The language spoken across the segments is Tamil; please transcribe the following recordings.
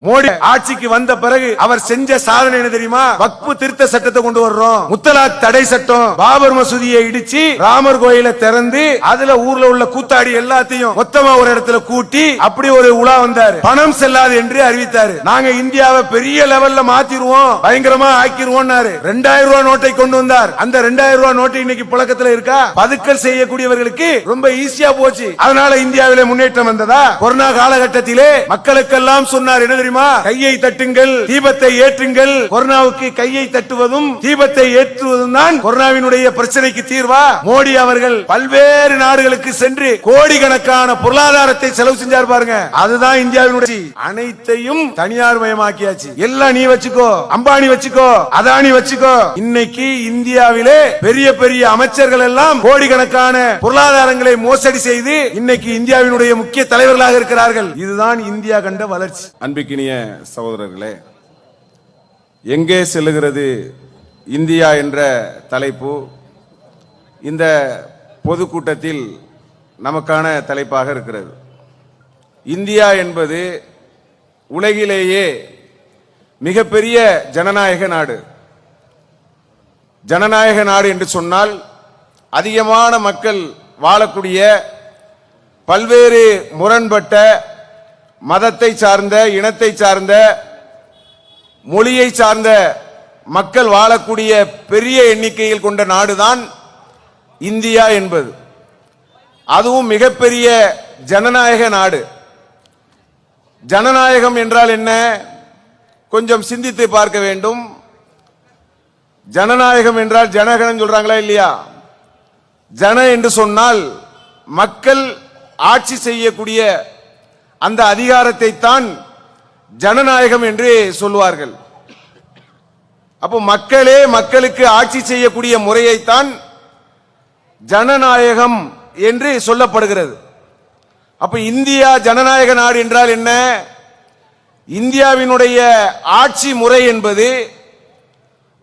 மோடி ஆட்சிக்கு வந்த பிறகு அவர் செஞ்ச சாதனை என்ன தெரியுமா? வக்ஃபு திருத்த சட்டத்தை கொண்டு வர்றோம், முத்தலாக் தடை சட்டம், பாபர் மசூதியை இடிச்சு ராமர் கோயிலை திறந்து அதுல ஊர்ல உள்ள கூத்தாடி எல்லாத்தையும் மொத்தமா ஒரு இடத்துல கூட்டி அப்படி ஒரு உலா வந்தாரு. பணம் செல்லாது என்று அறிவித்தாரு. நாங்க இந்தியாவை பெரிய லெவல்ல மாத்திருவோம், பயங்கரமா ஆக்கிருவோம். 2000 ரூபாய் நோட்டை கொண்டு வந்தார். அந்த 2000 ரூபாய் நோட்டு இன்னைக்கு புழக்கத்துல இருக்கா? பதுக்கல் செய்யக்கூடியவர்களுக்கு ரொம்ப ஈஸியா போச்சு. அதனால இந்தியாவிலே முன்னேற்றம் வந்ததா? கொரோனா காலகட்டத்திலே மக்களுக்கெல்லாம் சொன்னார் என்ன தெரியுமா? கையை தட்டுங்கள், தீபத்தை ஏற்றுங்கள். கொரோனாவுக்கு கையை தட்டுவதும் தீபத்தை ஏற்றுவதும் தான் கொரோனாவினுடைய பிரச்சனைக்கு தீர்வா? மோடி அவர்கள் பல்வேறு நாடுகளுக்கு சென்று கோடிக்கணக்கான பொருளாதாரத்தை செலவு செஞ்சார் பாருங்க. அதுதான் இந்தியாவினுடைய அனைத்தையும் தனியார் மயமாக்கியாச்சு. எல்லாம் நீ வச்சுக்கோ, அம்பானி வச்சுக்கோ, அதானி வச்சுக்கோ. இன்னைக்கு இந்தியாவிலே பெரிய பெரிய அமைச்சர்கள் எல்லாம் கோடிக்கணக்கான பொருளாதாரங்களை மோசடி செய்து இன்னைக்கு இந்தியாவினுடைய முக்கிய தலைவர்களாக இருக்கிறார்கள். இதுதான் இந்தியா கண்ட வளர்ச்சி. அன்பிக்கினிய சகோதரர்களே, எங்கே செல்லுகிறது இந்தியா என்ற தலைப்பு இந்த பொதுக்கூட்டத்தில் நமக்கான தலைப்பாக இருக்கிறது. இந்தியா என்பது உலகிலேயே மிகப்பெரிய ஜனநாயக நாடு. ஜனநாயக நாடு என்று சொன்னால் அதிகமான மக்கள் வாழக்கூடிய, பல்வேறு முரண்பட்ட மதத்தை சார்ந்த, இனத்தை சார்ந்த, மொழியை சார்ந்த மக்கள் வாழக்கூடிய பெரிய எண்ணிக்கையில் கொண்ட நாடுதான் இந்தியா என்பது. அதுவும் மிகப்பெரிய ஜனநாயக நாடு. ஜனநாயகம் என்றால் என்ன? கொஞ்சம் சிந்தித்து பார்க்க வேண்டும். ஜனநாயகம் என்றால் ஜனகணம் சொல்றாங்களா இல்லையா? ஜன என்று சொன்னால் மக்கள் ஆட்சி செய்யக்கூடிய அந்த அதிகாரத்தை தான் ஜனநாயகம் என்று சொல்வார்கள். அப்போ மக்களே மக்களுக்கு ஆட்சி செய்யக்கூடிய முறையைத்தான் ஜனநாயகம் என்று சொல்லப்படுகிறது. அப்ப இந்தியா ஜனநாயக நாடு என்றால் என்ன? இந்தியாவினுடைய ஆட்சி முறை என்பது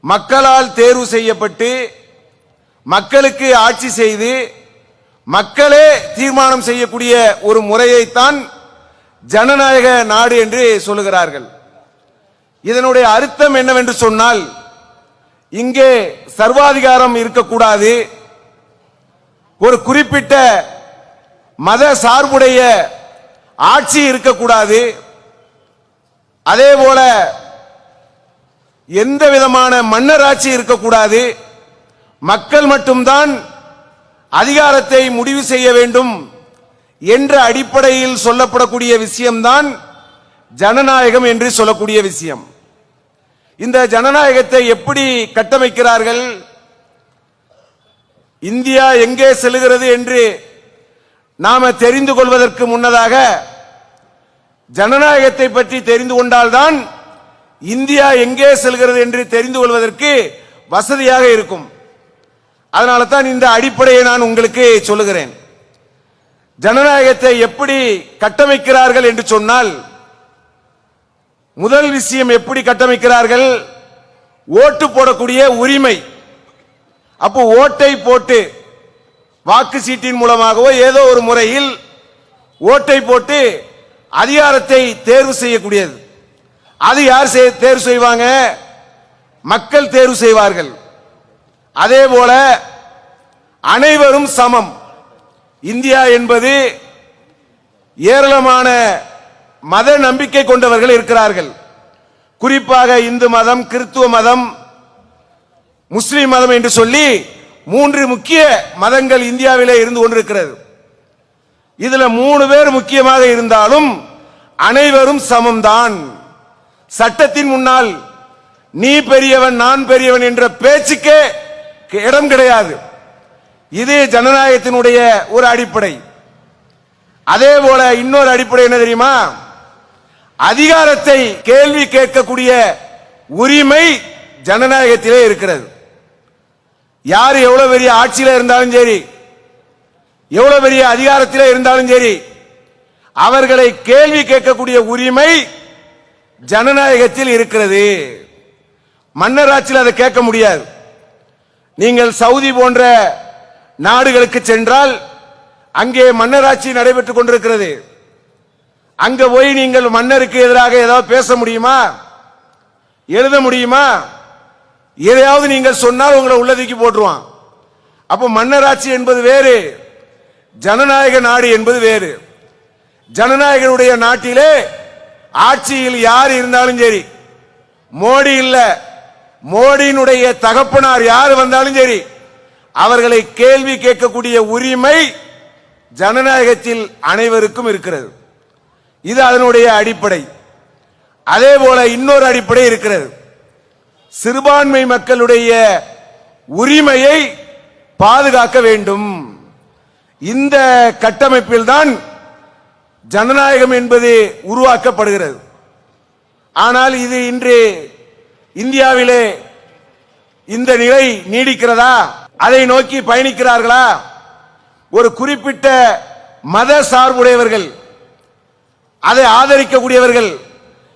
மக்களால் தேர்வு செய்யப்பட்டு மக்களுக்கு ஆட்சி செய்து மக்களே தீர்மானம் செய்யக்கூடிய ஒரு முறையைத்தான் ஜனநாயக நாடு என்று சொல்லுகிறார்கள். இதனுடைய அர்த்தம் என்னவென்று சொன்னால், இங்கே சர்வாதிகாரம் இருக்கக்கூடாது, ஒரு குறிப்பிட்ட மத சார்புடைய ஆட்சி இருக்கக்கூடாது, அதே போல எந்த விதமான மன்னர் ஆட்சி இருக்கக்கூடாது, மக்கள் மட்டும்தான் அதிகாரத்தை முடிவு செய்ய வேண்டும் என்ற அடிப்படையில் சொல்லப்படக்கூடிய விஷயம்தான் ஜனநாயகம் என்று சொல்லக்கூடிய விஷயம். இந்த ஜனநாயகத்தை எப்படி கட்டமைக்கிறார்கள்? இந்தியா எங்கே செல்கிறது என்று நாம தெரிந்து கொள்வதற்கு முன்னதாக ஜனநாயகத்தை பற்றி தெரிந்து கொண்டால்தான் இந்தியா எங்கே செல்கிறது என்று தெரிந்து கொள்வதற்கு வசதியாக இருக்கும். அதனால தான் இந்த அடிப்படையை நான் உங்களுக்கு சொல்லுகிறேன். ஜனநாயகத்தை எப்படி கட்டமைக்கிறார்கள் என்று சொன்னால், முதல் விஷயம் எப்படி கட்டமைக்கிறார்கள்? ஓட்டு போடக்கூடிய உரிமை. அப்போ ஓட்டை போட்டு வாக்கு சீட்டின் மூலமாகவோ ஏதோ ஒரு முறையில் ஓட்டை போட்டு அதிகாரத்தை தேர்வு செய்யக்கூடியது. அது யார் தேர்வு செய்வாங்க? மக்கள் தேர்வு செய்வார்கள். அதே போல அனைவரும் சமம். இந்தியா என்பது ஏராளமான மத நம்பிக்கை கொண்டவர்கள் இருக்கிறார்கள். குறிப்பாக இந்து மதம், கிறிஸ்துவ மதம், முஸ்லிம் மதம் என்று சொல்லி 3 முக்கிய மதங்கள் இந்தியாவிலே இருந்து கொண்டிருக்கிறது. இதுல 3 பேர் முக்கியமாக இருந்தாலும் அனைவரும் சமம்தான். சட்டத்தின் முன்னால் நீ பெரியவன் நான் பெரியவன் என்ற பேச்சுக்கே இடம் கிடையாது. இது ஜனநாயகத்தினுடைய ஒரு அடிப்படை. அதே போல இன்னொரு அடிப்படை என்ன தெரியுமா? அதிகாரத்தை கேள்வி கேட்கக்கூடிய உரிமை ஜனநாயகத்திலே இருக்கிறது. யார் எவ்வளவு பெரிய ஆட்சியில இருந்தாலும் சரி, எவ்வளவு பெரிய அதிகாரத்திலே இருந்தாலும் சரி, அவர்களை கேள்வி கேட்கக்கூடிய உரிமை ஜனநாயகத்தில் இருக்கிறது. மன்னர் ஆட்சியில் அதை கேட்க முடியாது. நீங்கள் சவுதி போன்ற நாடுகளுக்கு சென்றால் அங்கே மன்னராட்சி நடைபெற்றுக் கொண்டிருக்கிறது. அங்க போய் நீங்கள் மன்னருக்கு எதிராக ஏதாவது பேச முடியுமா? எழுத முடியுமா? எதையாவது நீங்கள் சொன்னால் உங்களை உள்ளதுக்கி போட்டுருவான். அப்போ மன்னராட்சி என்பது வேறு, ஜனநாயக நாடு என்பது வேறு. ஜனநாயகனுடைய நாட்டிலே ஆட்சியில் யார் இருந்தாலும் சரி, மோடி இல்ல, மோடியினுடைய தகப்பனார் யார் வந்தாலும் சரி, அவர்களை கேள்வி கேட்கக்கூடிய உரிமை ஜனநாயகத்தில் அனைவருக்கும் இருக்கிறது. இது அதனுடைய அடிப்படை. அதே போல இன்னொரு அடிப்படை இருக்கிறது. சிறுபான்மை மக்களுடைய உரிமையை பாதுகாக்க வேண்டும். இந்த கட்டமைப்பில் தான் ஜனநாயகம் என்பது உருவாக்கப்படுகிறது. ஆனால் இது இன்று இந்தியாவிலே இந்த நிலை நீடிக்கிறதா? அதை நோக்கி பயணிக்கிறார்களா? ஒரு குறிப்பிட்ட மத சார்புடையவர்கள், அதை ஆதரிக்கக்கூடியவர்கள்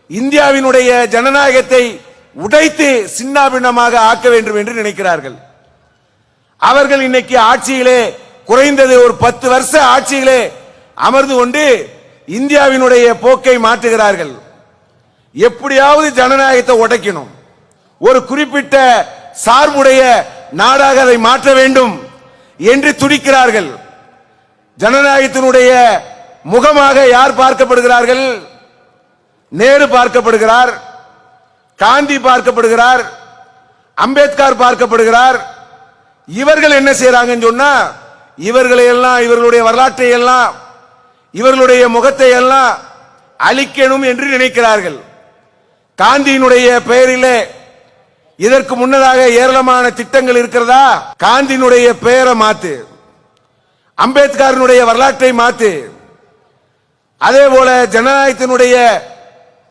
இந்தியாவினுடைய ஜனநாயகத்தை உடைத்து சின்னாபின்னமாக ஆக்க வேண்டும் என்று நினைக்கிறார்கள். அவர்கள் இன்னைக்கு ஆட்சியிலே குறைந்தது ஒரு 10 வருஷ ஆட்சியிலே அமர்ந்து கொண்டு இந்தியாவினுடைய போக்கை மாற்றுகிறார்கள். எப்படியாவது ஜனநாயகத்தை உடைக்கணும், ஒரு குறிப்பிட்ட சார்புடைய நாடாக அதை மாற்ற வேண்டும் என்று துடிக்கிறார்கள். ஜனநாயகத்தினுடைய முகமாக யார் பார்க்கப்படுகிறார்கள்? நேரு பார்க்கப்படுகிறார், காந்தி பார்க்கப்படுகிறார், அம்பேத்கர் பார்க்கப்படுகிறார். இவர்கள் என்ன செய்யறாங்கன்னு சொன்னா, இவர்களை எல்லாம், இவர்களுடைய வரலாற்றை எல்லாம், இவர்களுடைய முகத்தை எல்லாம் அழிக்கணும் என்று நினைக்கிறார்கள். காந்தியினுடைய பெயரிலே இதற்கு முன்னதாக ஏராளமான திட்டங்கள் இருக்கிறதா? காந்தியினுடைய பெயரை மாத்து, அம்பேத்கருடைய வரலாற்றை மாத்து. அதே போல ஜனநாயகத்தினுடைய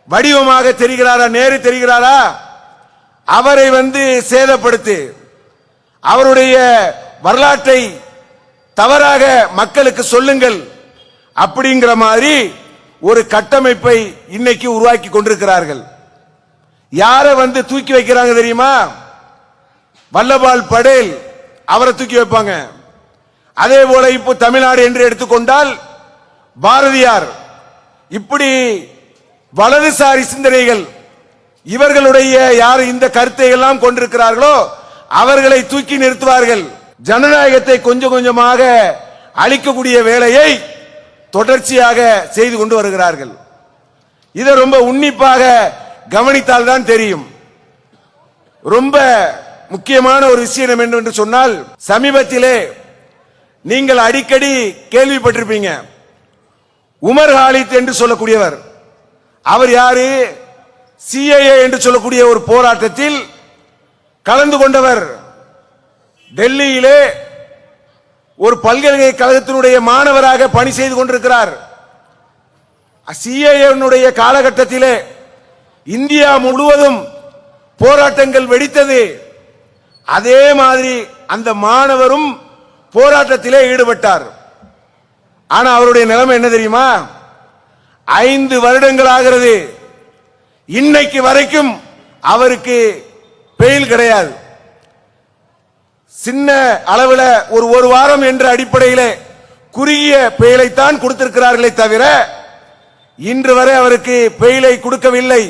வடிவமாக தெரிகிறாரா நேரு தெரிகிறாரா? அவரை சேதப்படுத்து, அவருடைய வரலாற்றை தவறாக மக்களுக்கு சொல்லுங்கள் அப்படிங்கிற மாதிரி ஒரு கட்டமைப்பை இன்னைக்கு உருவாக்கி கொண்டிருக்கிறார்கள். யாரை தூக்கி வைக்கிறாங்க தெரியுமா? வல்லபால் படேல், அவரை தூக்கி வைப்பாங்க. அதே போல இப்போ தமிழ்நாடு என்று எடுத்துக்கொண்டால் பாரதியார். இப்படி வலதுசாரி சிந்தனைகள் இவர்களுடைய யார் இந்த கருத்தை எல்லாம் கொண்டிருக்கிறார்களோ அவர்களை தூக்கி நிறுத்துவார்கள். ஜனநாயகத்தை கொஞ்சம் கொஞ்சமாக அழிக்கக்கூடிய வேலையை தொடர்ச்சியாக செய்து கொண்டு வருகிறார்கள். இதை ரொம்ப உன்னிப்பாக கவனித்தால் தான் தெரியும். ரொம்ப முக்கியமான ஒரு விஷயம் என்று சொன்னால், சமீபத்திலே நீங்கள் அடிக்கடி கேள்விப்பட்டிருப்பீங்க, உமர் ஹாலித் என்று சொல்லக்கூடியவர். அவர் யாரு? சிஏஏ என்று சொல்லக்கூடிய ஒரு போராட்டத்தில் கலந்து கொண்டவர். டெல்லியிலே ஒரு பல்கலைக்கழகத்தினுடைய மாணவராக பணி செய்து கொண்டிருக்கிறார். சிஏஏ காலகட்டத்திலே இந்தியா முழுவதும் போராட்டங்கள் வெடித்தது. அதே மாதிரி அந்த மாணவரும் போராட்டத்திலே ஈடுபட்டார். ஆனா அவருடைய நிலைமை என்ன தெரியுமா? 5 வருடங்கள் ஆகிறது, இன்னைக்கு வரைக்கும் அவருக்கு பெயில் கிடையாது. சின்ன அளவில் ஒரு வாரம் என்ற அடிப்படையில் குறுகிய பெயிலைத்தான் கொடுத்திருக்கிறார்களே தவிர இன்று வரை அவருக்கு பெயிலை கொடுக்கவில்லை.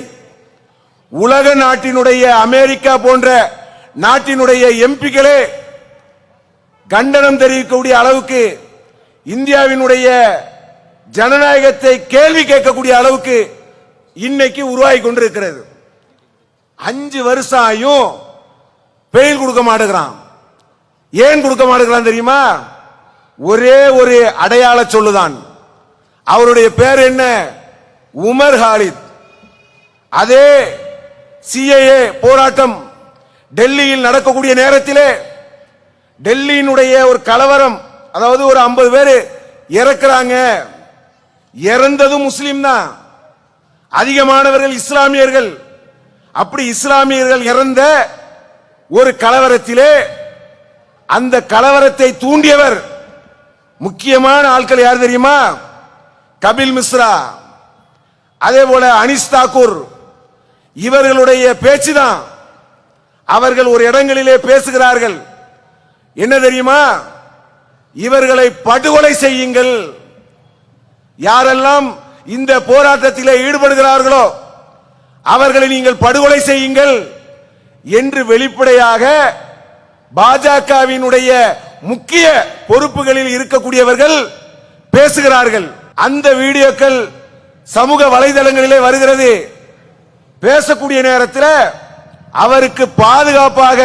உலக நாட்டினுடைய அமெரிக்கா போன்ற நாட்டினுடைய எம்பிக்களே கண்டனம் தெரிவிக்கக்கூடிய அளவுக்கு, இந்தியாவினுடைய ஜனநாயகத்தை கேள்வி கேட்கக்கூடிய அளவுக்கு இன்னைக்கு உருவாகி கொண்டிருக்கிறது. 5 வருஷம் ஆயும் பெயில் கொடுக்க மாட்டேங்கிறான். ஏன் கொடுக்க மாட்டேங்கிறான் தெரியுமா? ஒரே ஒரு அடையாள சொல்லுதான். அவருடைய பேர் என்ன? Umar Khalid. அதே சிஏஏ போராட்டம் டெல்லியில் நடக்கக்கூடிய நேரத்திலே டெல்லியினுடைய ஒரு கலவரம், அதாவது ஒரு 50 பேர் இறக்குறாங்க. இறந்ததும் முஸ்லிம் தான், அதிகமானவர்கள் இஸ்லாமியர்கள். அப்படி இஸ்லாமியர்கள் இறந்த ஒரு கலவரத்திலே அந்த கலவரத்தை தூண்டியவர் முக்கியமான ஆட்கள் யார் தெரியுமா? கபில் மிஸ்ரா, அதே போல அனிஸ் தாக்கூர். இவர்களுடைய பேச்சுதான். அவர்கள் ஒரு இடங்களிலே பேசுகிறார்கள், என்ன தெரியுமா? இவர்களை படுகொலை செய்யுங்கள். யாரெல்லாம் இந்த போராட்டத்திலே ஈடுபடுகிறார்களோ அவர்களை நீங்கள் படுகொலை செய்யுங்கள் என்று வெளிப்படையாக பாஜகவினுடைய முக்கிய பொறுப்புகளில் இருக்கக்கூடியவர்கள் பேசுகிறார்கள். அந்த வீடியோக்கள் சமூக வலைதளங்களிலே வருகிறது. பேசக்கூடிய நேரத்தில் அவருக்கு பாதுகாப்பாக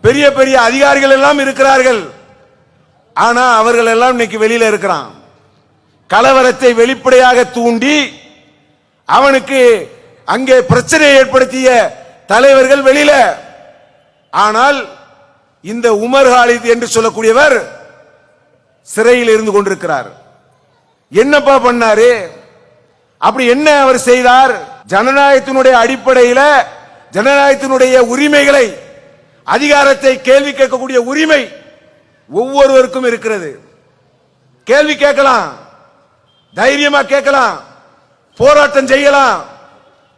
பெரிய பெரிய அதிகாரிகள் எல்லாம் இருக்கிறார்கள். ஆனா அவர்கள் எல்லாம் இன்னைக்கு வெளியில இருக்கிறான். கலவரத்தை வெளிப்படையாக தூண்டி அவனுக்கு அங்கே பிரச்சனையை ஏற்படுத்திய தலைவர்கள் வெளியில. ஆனால் இந்த உமர் காலித் என்று சொல்லக்கூடியவர் சிறையில் இருந்து கொண்டிருக்கிறார். என்னப்பா பண்ணாரு? அப்படி என்ன அவர் செய்தார்? ஜனநாயகத்தினுடைய அடிப்படையில் ஜனநாயகத்தினுடைய உரிமைகளை, அதிகாரத்தை கேள்வி கேட்கக்கூடிய உரிமை ஒவ்வொருவருக்கும் இருக்கிறது. கேள்வி கேட்கலாம், தைரியமா கேட்கலாம், போராட்டம் செய்யலாம்,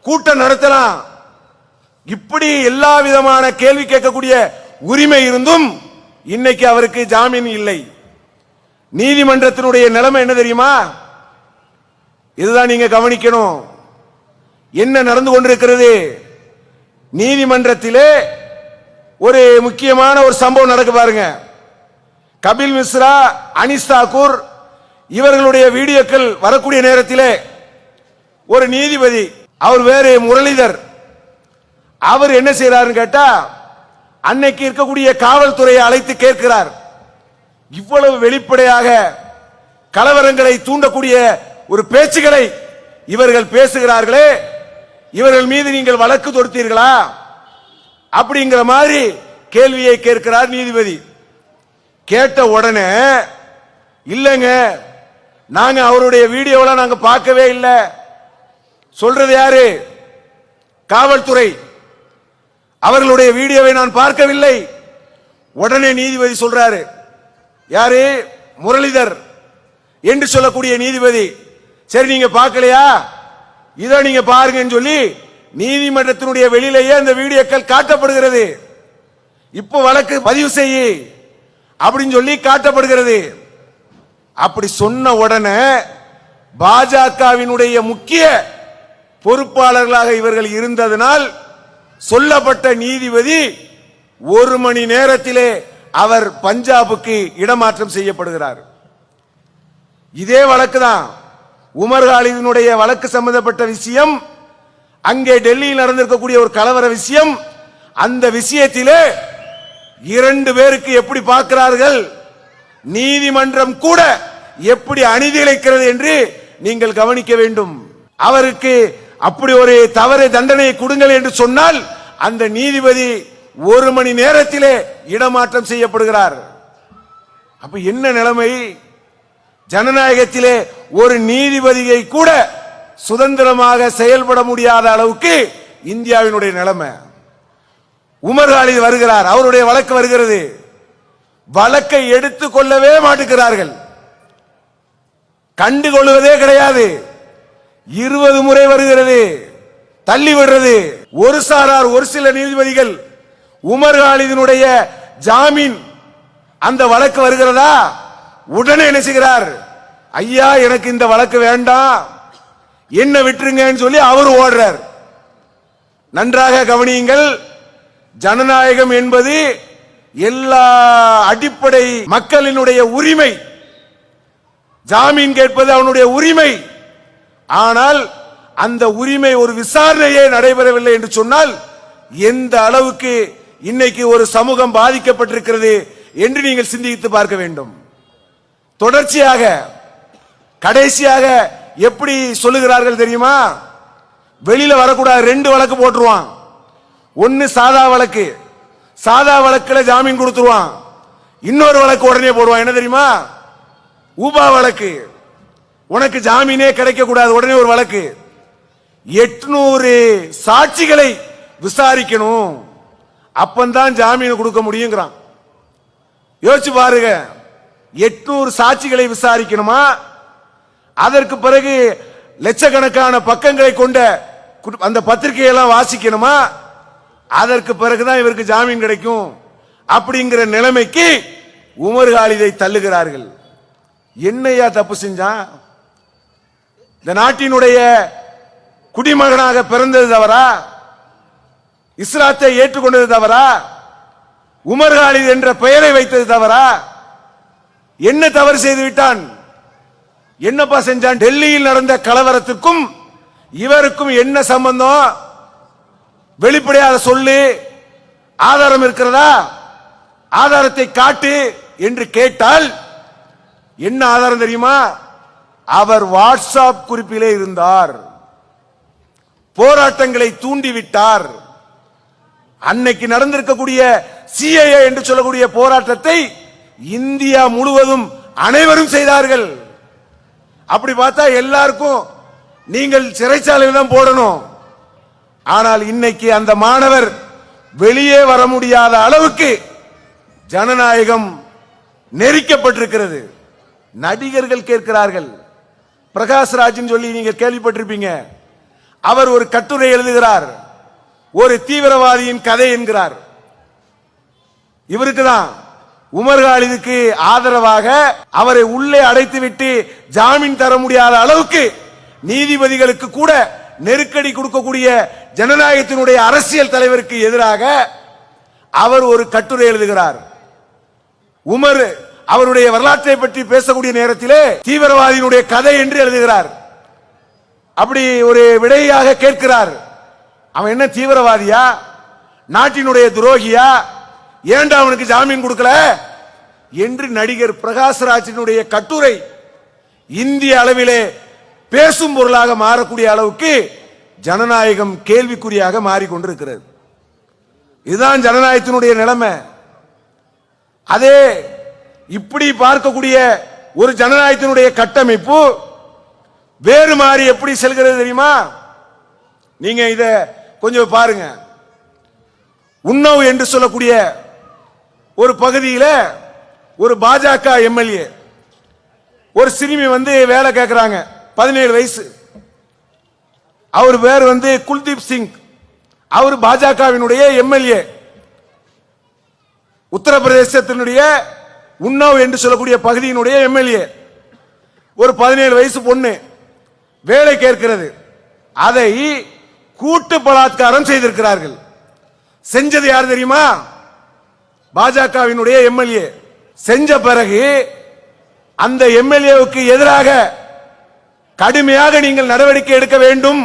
கூட்டம் நடத்தலாம். இப்படி எல்லா விதமான கேள்வி கேட்கக்கூடிய உரிமை இருந்தும் இன்னைக்கு அவருக்கு ஜாமீன் இல்லை. நீதிமன்றத்தினுடைய நிலைமை என்ன தெரியுமா? இதுதான் நீங்க கவனிக்கணும். என்ன நடந்து கொண்டிருக்கிறது? நீதிமன்றத்திலே ஒரு முக்கியமான ஒரு சம்பவம் நடக்க பாருங்க. கபில் மிஸ்ரா, அனிஸ் தாக்கூர் இவர்களுடைய வீடியோக்கள் வரக்கூடிய நேரத்திலே ஒரு நீதிபதி, அவர் வேறு முரளிதர், அவர் என்ன செய்யறாருன்னு கேட்டா அன்னைக்கு இருக்கக்கூடிய காவல்துறையை அழைத்து கேட்கிறார். இவ்வளவு வெளிப்படையாக கலவரங்களை தூண்டக்கூடிய ஒரு பேச்சுகளை இவர்கள் பேசுகிறார்களே, இவர்கள் மீது நீங்கள் வழக்கு தொடுத்தீர்களா அப்படிங்கிற மாதிரி கேள்வியை கேட்கிறார் நீதிபதி. கேட்ட உடனே இல்லங்க, நாங்க அவருடைய வீடியோலாம் நாங்க பார்க்கவே இல்லை. சொல்றது யாரு? காவல்துறை. அவர்களுடைய வீடியோவை நான் பார்க்கவில்லை. உடனே நீதிபதி சொல்றாரு, யாரு? முரளிதர் என்று சொல்லக்கூடிய நீதிபதி. சரி, நீங்க பார்க்கலையா? இதோ நீங்க பாருங்கன்னு சொல்லி நீதிமன்றத்தினுடைய வெளியிலேயே அந்த வீடியோக்கள் காட்டப்படுகிறது. இப்போ வழக்கு பதிவு செய்ய அப்படின்னு சொல்லி காட்டப்படுகிறது. அப்படி சொன்ன உடனே பாஜகவினுடைய முக்கிய பொறுப்பாளர்களாக இவர்கள் இருந்ததனால் சொல்லப்பட்ட நீதிபதி 1 மணி நேரத்திலே அவர் பஞ்சாபுக்கு இடமாற்றம் செய்யப்படுகிறார். இதே வழக்கு தான் உமர் காலிதினுடைய வழக்கு சம்பந்தப்பட்ட விஷயம். அங்கே டெல்லியில் நடந்திருக்கக்கூடிய ஒரு கலவர விஷயம். அந்த விஷயத்திலே 2 பேருக்கு எப்படி பார்க்கிறார்கள், நீதிமன்றம் கூட எப்படி அநீதியிழைக்கிறது என்று நீங்கள் கவனிக்க வேண்டும். அவருக்கு அப்படி ஒரு தவறு தண்டனை கொடுங்கள் என்று சொன்னால் அந்த நீதிபதி 1 மணி நேரத்திலே இடமாற்றம் செய்யப்படுகிறார். அப்ப என்ன நிலைமை? ஜனநாயகத்திலே ஒரு நீதிபதியை கூட சுதந்திரமாக செயல்பட முடியாத அளவுக்கு இந்தியாவினுடைய நிலைமை. உமர் காலித் வருகிறார், அவருடைய வழக்கு வருகிறது. வழக்கை எடுத்துக் கொள்ளவே மாட்டுகிறார்கள், கண்டுகொள்வதே கிடையாது. 20 முறை வருகிறது, தள்ளி விடுறது. ஒரு சாரார், ஒரு சில நீதிபதிகள் உமர் காலிதினுடைய ஜாமீன் அந்த வழக்கு வருகிறதா, உடனே என்ன செய்கிறார்? ஐயா, எனக்கு இந்த வழக்கு வேண்டாம், என்ன விட்டுருங்கன்னு சொல்லி அவர் ஓடுறார். நன்றாக கவனியுங்கள். ஜனநாயகம் என்பது எல்லா அடிப்படை மக்களினுடைய உரிமை. ஜாமீன் கேட்பது அவனுடைய உரிமை. ஆனால் அந்த உரிமை ஒரு விசாரணையே நடைபெறவில்லை என்று சொன்னால் எந்த அளவுக்கு இன்னைக்கு ஒரு சமூகம் பாதிக்கப்பட்டிருக்கிறது என்று நீங்கள் சிந்தித்து பார்க்க வேண்டும். தொடர்ச்சியாக கடைசியாக எப்படி சொல்லுகிறார்கள் தெரியுமா? வெளியில வரக்கூடாது, 2 வழக்கு போட்டுருவான். ஒன்னு சாதா வழக்கு, சாதா வழக்குல ஜாமீன் கொடுத்துருவான். இன்னொரு வழக்கு உடனே போடுவான். என்ன தெரியுமா? ஊபா வழக்கு. உனக்கு ஜாமீனே கிடைக்க கூடாது, உடனே ஒரு வழக்கு. 800 சாட்சிகளை விசாரிக்கணும், அப்பந்தான் ஜாமீன் கொடுக்க முடியுங்கிறான். யோசிச்சு பாருங்க, 800 சாட்சிகளை விசாரிக்கணுமா? அதற்கு பிறகு லட்சக்கணக்கான பக்கங்களை கொண்ட அந்த பத்திரிகையெல்லாம் வாசிக்கணுமா? அதற்கு பிறகுதான் இவருக்கு ஜாமீன் கிடைக்கும். அப்படிங்கிற நிலைமைக்கு உமர் காலிதை தள்ளுகிறார்கள். என்னையா தப்பு செஞ்சான்? இந்த நாட்டினுடைய குடிமகனாக பிறந்தது தவறா? இஸ்லாத்தை ஏற்றுக்கொண்டது தவறா? உமர் காலித் என்ற பெயரை வைத்தது தவறா? என்ன தவறு செய்து விட்டான்? என்னப்பா செஞ்சான்? டெல்லியில் நடந்த கலவரத்துக்கும் இவருக்கும் என்ன சம்பந்தம்? வெளிப்படையாக சொல்லு, ஆதாரம் இருக்கிறதா? ஆதாரத்தை காட்டு என்று கேட்டால் என்ன ஆதாரம் தெரியுமா? அவர் வாட்ஸ்அப் குறிப்பிலே இருந்தார், போராட்டங்களை தூண்டிவிட்டார். அன்னைக்கு நடந்திருக்கக்கூடிய சிஏஏ என்று சொல்லக்கூடிய போராட்டத்தை இந்தியா முழுவதும் அனைவரும் செய்தார்கள். அப்படி பார்த்தா எல்லாருக்கும் நீங்கள் சிறைச்சாலையில் தான் போடணும். ஆனால் இன்னைக்கு அந்த மாணவர் வெளியே வர முடியாத அளவுக்கு ஜனநாயகம் நெரிக்கப்பட்டிருக்கிறது. நடிகர்கள் கேட்கிறார்கள். பிரகாஷ்ராஜ் சொல்லி நீங்க கேள்விப்பட்டிருப்பீங்க. அவர் ஒரு கட்டுரை எழுதுகிறார், ஒரு தீவிரவாதியின் கதை என்கிறார். இவருக்கு தான் உமர் காலிதுக்கு ஆதரவாக அவரை உள்ளே அடைத்துவிட்டு ஜாமீன் தர முடியாத அளவுக்கு நீதிபதிகளுக்கு கூட நெருக்கடி கொடுக்கக்கூடிய ஜனநாயகத்தினுடைய அரசியல் தலைவருக்கு எதிராக அவர் ஒரு கட்டுரை எழுதுகிறார். உமர் அவருடைய வரலாற்றை பற்றி பேசக்கூடிய நேரத்திலே தீவிரவாதியினுடைய கதை என்று எழுதுகிறார். அப்படி ஒரு விடையாக கேட்கிறார், அவன் என்ன தீவிரவாதியா, நாட்டினுடைய துரோகியா, ஏன்டா அவனுக்கு ஜாமீன் கொடுக்கல என்று நடிகர் பிரகாஷ்ராஜினுடைய கட்டுரை இந்திய அளவிலே பேசும் பொருளாக மாறக்கூடிய அளவுக்கு ஜனநாயகம் கேள்விக்குறியாக மாறிக்கொண்டிருக்கிறது. இதுதான் ஜனநாயகத்தினுடைய நிலைமை. அதே இப்படி பார்க்கக்கூடிய ஒரு ஜனநாயகத்தினுடைய கட்டமைப்பு வேறு மாறி எப்படி செல்கிறது தெரியுமா? நீங்க இத கொஞ்சம் பாருங்க. உன்னவ் என்று சொல்லக்கூடிய ஒரு பகுதியில் ஒரு பாஜக எம்எல்ஏ ஒரு சிறுமி வந்து வேலை கேட்கிறாங்க, 17 வயசு. அவர் பேர் வந்து குல்தீப் சிங். அவர் பாஜகவினுடைய எம்எல்ஏ. உத்தரப்பிரதேசத்தினுடைய உன்னவ் என்று சொல்லக்கூடிய பகுதியினுடைய எம்எல்ஏ. ஒரு 17 வயசு பொண்ணு வேலை கேட்கிறது. அதை கூட்டு பலாத்காரம் செய்திருக்கிறார்கள். செஞ்சது யார் தெரியுமா? பாஜகவினுடைய எம்எல்ஏ. செஞ்ச பிறகு அந்த எம்எல்ஏவுக்கு எதிராக கடுமையாக நீங்கள் நடவடிக்கை எடுக்க வேண்டும்,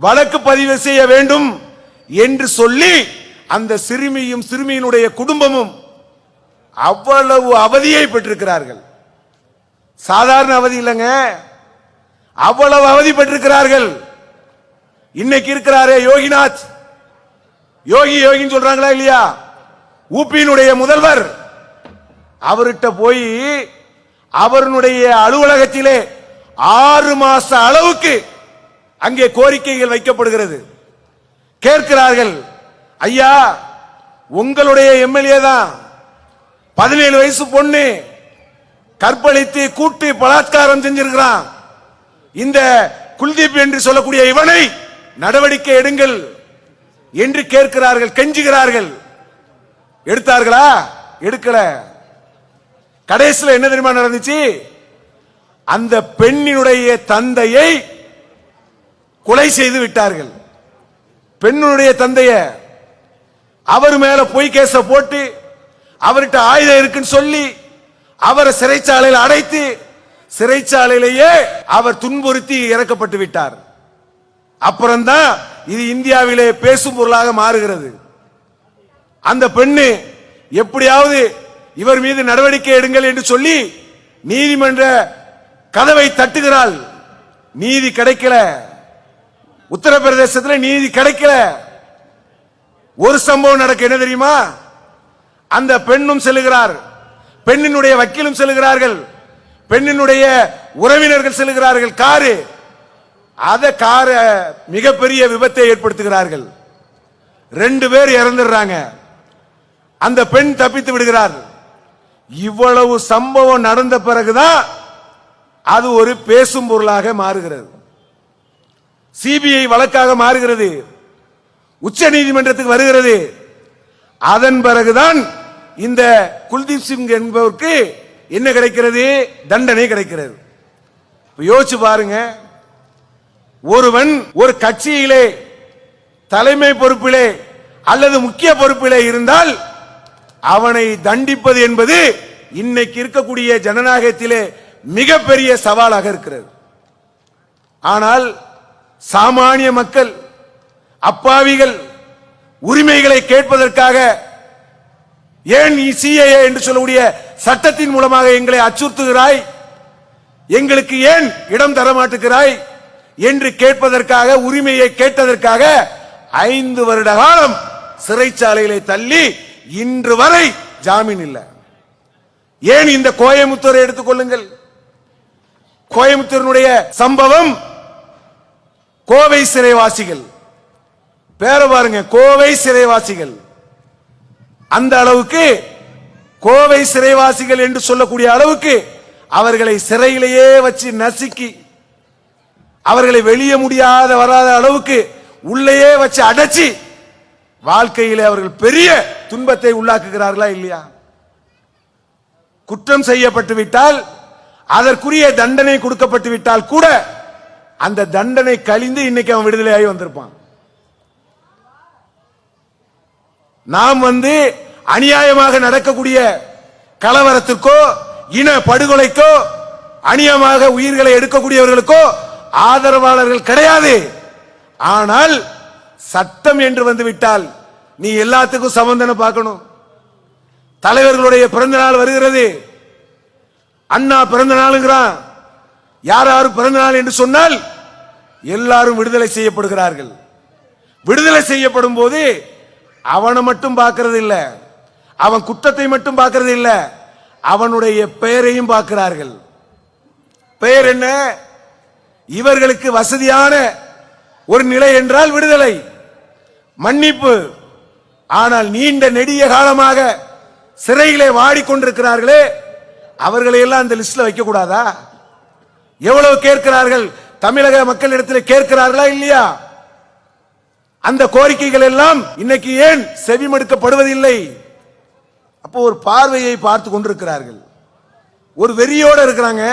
வழக்கு பதிவு செய்ய வேண்டும் என்று சொல்லி அந்த சிறுமியும் சிறுமியினுடைய குடும்பமும் அவ்வளவு அவதியை பெற்றிருக்கிறார்கள். சாதாரண அவதி இல்லைங்க, அவ்வளவு அவதி பெற்றிருக்கிறார்கள். இன்னைக்கு இருக்கிறாரே யோகிநாத், யோகின்னு சொல்றாங்களா இல்லையா, ஊபியினுடைய முதல்வர், அவர்கிட்ட போய் அவருடைய அலுவலகத்திலே 6 மாச அளவுக்கு அங்கே கோரிக்கைகள் வைக்கப்படுகிறது. கேட்கிறார்கள், ஐயா உங்களுடைய எம்எல்ஏ தான் 17 வயசு பொண்ணு கற்பழித்து கூட்டு பலாத்காரம் செஞ்சிருக்கிறான், இந்த குல்தீப் என்று சொல்லக்கூடிய இவனை நடவடிக்கை எடுங்கள் என்று கேட்கிறார்கள், கெஞ்சுகிறார்கள். எடுத்தார்களா? எடுக்கல. கடைசியில் என்ன தெரியுமா நடந்துச்சு? அந்த பெண்ணினுடைய தந்தையை கொலை செய்து விட்டார்கள். பெண்ணுடைய தந்தைய அவர் மேல பொய் கேச போட்டு அவர்கிட்ட ஆயுதம் இருக்குன்னு சொல்லி அவரை சிறைச்சாலையில் அடைத்து சிறைச்சாலையிலேயே அவர் துன்புறுத்தி இறக்கப்பட்டு விட்டார். அப்புறம்தான் இது இந்தியாவிலே பேசும் பொருளாக மாறுகிறது. அந்த பெண்ணு எப்படியாவது இவர் மீது நடவடிக்கை எடுங்கள் என்று சொல்லி நீதிமன்ற கதவை தட்டுகிறாள். நீதி கிடைக்கல. உத்தரப்பிரதேசத்தில் நீதி கிடைக்கல. ஒரு சம்பவம் நடக்க என்ன தெரியுமா? அந்த பெண்ணும் செல்லுகிறார், பெண்ணினுடைய வக்கீலும் செல்லுகிறார்கள், பெண்ணினுடைய உறவினர்கள் செல்லுகிறார்கள். காரு மிகப்பெரிய விபத்தை ஏற்படுத்துகிறார்கள். 2 பேர் இறந்துடுறாங்க. அந்த பெண் தப்பித்து விடுகிறார். இவ்வளவு சம்பவம் நடந்த பிறகுதான் அது ஒரு பேசும் பொருளாக மாறுகிறது, சிபிஐ வழக்காக மாறுகிறது, உச்ச நீதிமன்றத்துக்கு வருகிறது. அதன் பிறகுதான் இந்த குல்தீப் சிங் என்பவருக்கு என்ன கிடைக்கிறது? தண்டனை கிடைக்கிறது. யோசிச்சு பாருங்க. ஒருவன் ஒரு கட்சியிலே தலைமை பொறுப்பிலே அல்லது முக்கிய பொறுப்பிலே இருந்தால் அவனை தண்டிப்பது என்பது இன்னைக்கு இருக்கக்கூடிய ஜனநாயகத்திலே மிகப்பெரிய சவாலாக இருக்கிறது. ஆனால் சாமானிய மக்கள், அப்பாவிகள் உரிமைகளை கேட்பதற்காக ஏன் நீ சிஏஏ என்று சொல்லக்கூடிய சட்டத்தின் மூலமாக எங்களை அச்சுறுத்துகிறாய், எங்களுக்கு ஏன் இடம் தர மாட்டுகிறாய் என்று கேட்பதற்காக, உரிமையை கேட்டதற்காக 5 வருட காலம் சிறைச்சாலையிலே தள்ளி இன்று வரை ஜாமீன் இல்லை. ஏன் இந்த கோயமுத்தூரை எடுத்துக்கொள்ளுங்கள். கோயமுத்தூரினுடைய சம்பவம், கோவை சிறைவாசிகள் பேர பாருங்க, கோவை சிறைவாசிகள் அந்த அளவுக்கு, கோவை சிறைவாசிகள் என்று சொல்லக்கூடிய அளவுக்கு அவர்களை சிறையிலேயே வச்சு நசுக்கி அவர்களை வெளியே முடியாத வராத அளவுக்கு உள்ளேயே வச்சு அடைச்சி வாழ்க்கையிலே அவர்கள் பெரிய துன்பத்தை உள்ளாக்குகிறார்களா இல்லையா? குற்றம் செய்யப்பட்டு விட்டால், அதற்குரிய தண்டனை கொடுக்கப்பட்டு விட்டால் கூட அந்த தண்டனை கழிந்து இன்னைக்கு அவன் விடுதலையாகி வந்திருப்பான். நாம் அநியாயமாக நடக்கக்கூடிய கலவரத்திற்கோ இன படுகொலைக்கோ அநியாயமாக உயிர்களை எடுக்கக்கூடியவர்களுக்கோ ஆதரவாளர்கள் கிடையாது. ஆனால் சட்டம் என்று வந்துவிட்டால் நீ எல்லாத்துக்கும் சம்பந்தனை பார்க்கணும். தலைவர்களுடைய பிறந்த நாள் வருகிறது, அண்ணா பிறந்த நாளுங்கிறான். யார் யாரு பிறந்த நாள் என்று சொன்னால் எல்லாரும் விடுதலை செய்யப்படுகிறார்கள். விடுதலை செய்யப்படும் போது அவனை மட்டும் பார்க்கிறது இல்ல, அவன் குற்றத்தை மட்டும் பார்க்கிறது இல்ல, அவனுடைய பெயரையும் பார்க்கிறார்கள். பெயர் என்ன? இவர்களுக்கு வசதியான ஒரு நிலை என்றால் விடுதலை, மன்னிப்பு. ஆனால் நீண்ட நெடிய காலமாக சிறையிலே வாடிக்கொண்டிருக்கிறார்களே, அவர்களை எல்லாம் அந்த லிஸ்ட்ல வைக்க கூடாதா? எவ்வளவு கேட்கிறார்கள், தமிழக மக்களிடத்தில் கேட்கிறார்களா இல்லையா? அந்த கோரிக்கைகள் எல்லாம் இன்னைக்கு ஏன் செவிமடுக்கப்படுவதில்லை? அப்போ ஒரு பார்வையை பார்த்து கொண்டிருக்கிறார்கள், ஒரு வெறியோடு இருக்கிறாங்க.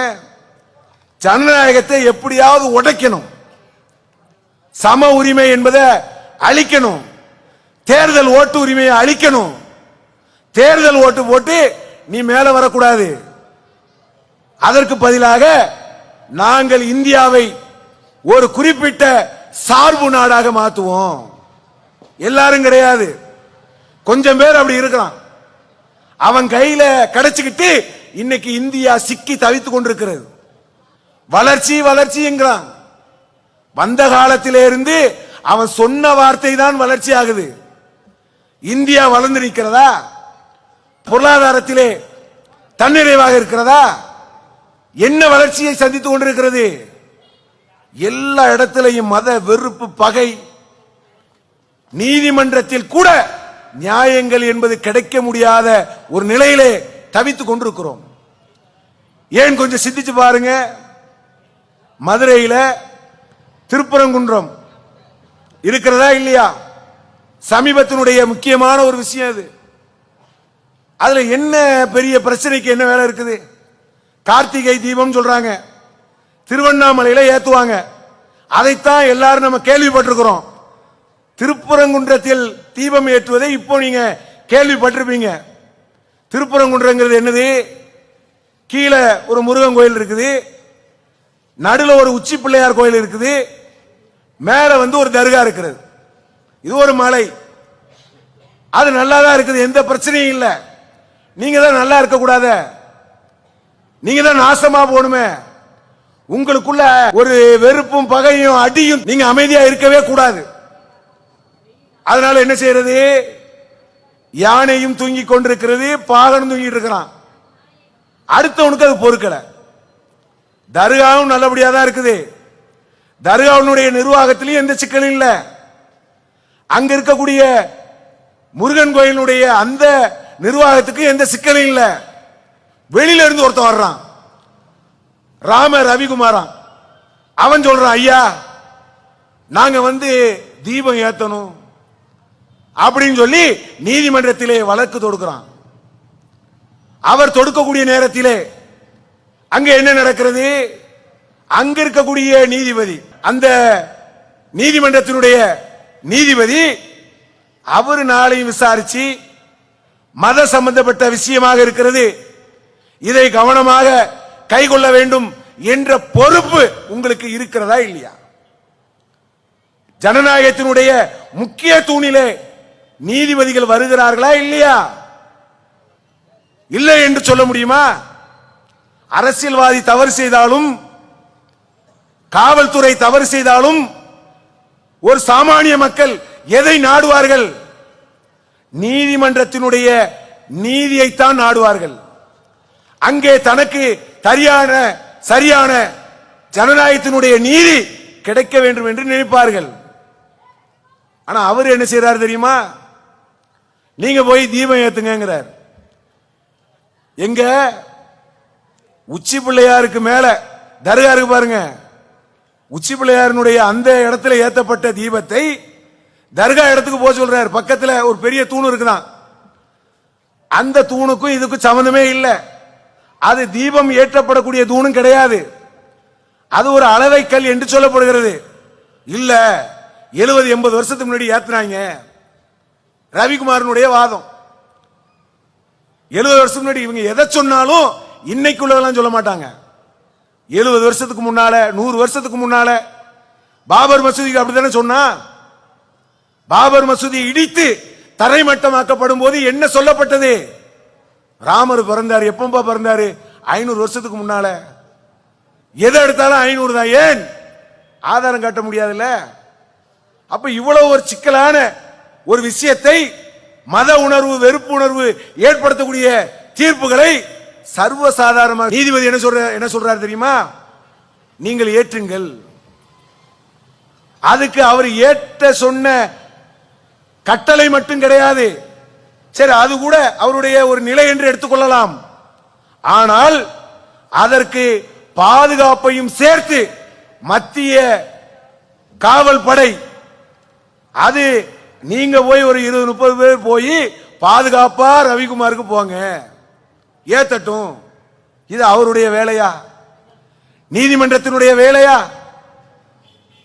ஜனநாயகத்தை எப்படியாவது உடைக்கணும், சம உரிமை என்பதை அழிக்கணும், தேர்தல் ஓட்டு உரிமையை அழிக்கணும். தேர்தல் ஓட்டு போட்டு நீ மேல வரக்கூடாது. அதற்கு பதிலாக நாங்கள் இந்தியாவை ஒரு குறிப்பிட்ட சார்பு நாடாக மாற்றுவோம். எல்லாரும் கிடையாது, கொஞ்சம் பேர் அப்படி இருக்கிறான். அவன் கையில கிடைச்சுக்கிட்டு இன்னைக்கு இந்தியா சிக்கி தவித்துக் கொண்டிருக்கிறது. வளர்ச்சி வளர்ச்சி என்கிறான். வந்த காலத்திலே இருந்து அவன் சொன்ன வார்த்தை தான் வளர்ச்சி ஆகுது. இந்தியா வளர்ந்து நிற்கிறதா? பொருளாதாரத்திலே தன்னிறைவாக இருக்கிறதா? என்ன வளர்ச்சியை சந்தித்துக் கொண்டிருக்கிறது? எல்லா இடத்திலையும் மத வெறுப்பு, பகை. நீதிமன்றத்தில் கூட நியாயங்கள் என்பது கிடைக்க முடியாத ஒரு நிலையிலே தவித்துக் கொண்டிருக்கிறோம். ஏன் கொஞ்சம் சிந்திச்சு பாருங்க. மதுரையில திருப்பரங்குன்றம் இருக்கிறதா இல்லையா? சமீபத்தினுடைய முக்கியமான ஒரு விஷயம் அது. அதுல என்ன பெரிய பிரச்சனைக்கு என்ன வேலை இருக்குது? கார்த்திகை தீபம் சொல்றாங்க, திருவண்ணாமலையில ஏத்துவாங்க. அதைத்தான் எல்லாரும் நம்ம கேள்விப்பட்டிருக்கிறோம். திருப்பரங்குன்றத்தில் தீபம் ஏற்றுவதை இப்போ நீங்க கேள்விப்பட்டிருப்பீங்க. திருப்பரங்குன்றங்கிறது என்னது? கீழே ஒரு முருகன் கோயில் இருக்குது, நடுல ஒரு உச்சி பிள்ளையார் கோயில் இருக்குது, மேல ஒரு தர்கா இருக்கிறது. இது ஒரு மலை. அது நல்லா தான் இருக்குது, எந்த பிரச்சனையும் இல்லை. நீங்க தான் நல்லா இருக்க கூடாத, நீங்க தான் நாசமா போகணுமே. உங்களுக்குள்ள ஒரு வெறுப்பும் பகையும் அடியும், நீங்க அமைதியா இருக்கவே கூடாது. அதனால என்ன செய்யறது? யானையும் தூங்கி கொண்டிருக்கிறது, பாகனும் தூங்கிட்டு இருக்கிறான். அடுத்தவனுக்கு அது பொறுக்கல. தர்காவும் நல்லபடியா தான் இருக்குது. தர்காவுடைய நிர்வாகத்திலையும் எந்த சிக்கலும் இல்லை. அங்க இருக்கக்கூடிய முருகன் கோயிலுடைய அந்த நிர்வாகத்துக்கு எந்த சிக்கலும் இல்லை. வெளியில இருந்து ஒருத்தன் வர்றான், ராம ரவிக்குமாரன். அவன் சொல்றான், ஐயா நாங்க தீபம் ஏத்தணும் அப்படின்னு சொல்லி நீதிமன்றத்திலே வழக்கு தொடுக்கிறான். அவர் தொடுக்கக்கூடிய நேரத்திலே அங்க என்ன நடக்கிறது? அங்க இருக்கக்கூடிய நீதிபதி, அந்த நீதிமன்றத்தினுடைய நீதிபதி, அவர் நாளையும் விசாரிச்சு மத சம்பந்தப்பட்ட விஷயமாக இருக்கிறது, இதை கவனமாக கைக்கொள்ள வேண்டும் என்ற பொறுப்பு உங்களுக்கு இருக்கிறதா இல்லையா? ஜனநாயகத்தினுடைய முக்கிய தூணிலே நீதிபதிகள் வருகிறார்களா இல்லையா? இல்லை என்று சொல்ல முடியுமா? அரசியல்வாதி தவறு செய்தாலும், காவல்துறை தவறு செய்தாலும், ஒரு சாமானிய மக்கள் எதை நாடுவார்கள்? நீதிமன்றத்தினுடைய நீதியைத்தான் நாடுவார்கள். அங்கே தனக்கு சரியான ஜனநாயகத்தினுடைய நீதி கிடைக்க வேண்டும் என்று நினைப்பார்கள். ஆனா அவர் என்ன செய்யறார் தெரியுமா? நீங்க போய் தீபம் ஏத்துங்கிறார். எங்க உச்சி பிள்ளையாருக்கு மேல தர்கா இருக்கு பாருங்க, உச்சி பிள்ளையாருடைய அந்த இடத்துல ஏத்தப்பட்ட தீபத்தை தர்கா இடத்துக்கு போக சொல்றார். பக்கத்துல ஒரு பெரிய தூண் இருக்குதான், அந்த தூணுக்கும் இதுக்கும் சம்பந்தமே இல்லை. அது தீபம் ஏற்றப்படக்கூடிய தூணும் கிடையாது, அது ஒரு அளவை கல் என்று சொல்லப்படுகிறது. இல்ல 70-80 வருஷத்துக்கு முன்னாடி ஏத்துனாங்க. ரவிக்குமாரனுடைய வாதம் 70 வருஷத்துக்கு முன்னாடி. இவங்க எதை சொன்னாலும் இன்னைக்குள்ளதெல்லாம் சொல்ல மாட்டாங்க. 70 வருஷத்துக்கு முன்னால, 100 வருஷத்துக்கு முன்னால பாபர் மசூதிக்கு அப்படித்தானே சொன்னா. பாபர் மசூதி இடித்து தரைமட்டமாக்கப்படும் போது என்ன சொல்லப்பட்டது? ராமர் பிறந்தாரு. எப்பப்பா பிறந்தாரு? 500 வருஷத்துக்கு முன்னால. எதை எடுத்தாலும் 500 தான். ஏன்? ஆதாரம் காட்ட முடியாதுல்ல. அப்ப இவ்வளவு ஒரு சிக்கலான ஒரு விஷயத்தை, மத உணர்வு, வெறுப்பு உணர்வு ஏற்படுத்தக்கூடிய தீர்ப்புகளை சர்வசாதாரணமாக நீதிபதி என்ன சொல்றாரு தெரியுமா? நீங்கள் ஏற்றுங்கள். அதுக்கு அவர் ஏற்ற சொன்ன கட்டளை மட்டும் கிடையாது. சரி, அது கூட அவருடைய ஒரு நிலை என்று எடுத்துக்கொள்ளலாம். ஆனால் அதற்கு பாதுகாப்பையும் சேர்த்து மத்திய காவல் படை, அது நீங்க போய் ஒரு 20-30 பேர் போய் பாதுகாப்பா ரவிக்குமாருக்கு போங்க, ஏத்தட்டும். இது அவருடைய வேலையா? நீதிமன்றத்தினுடைய வேலையா?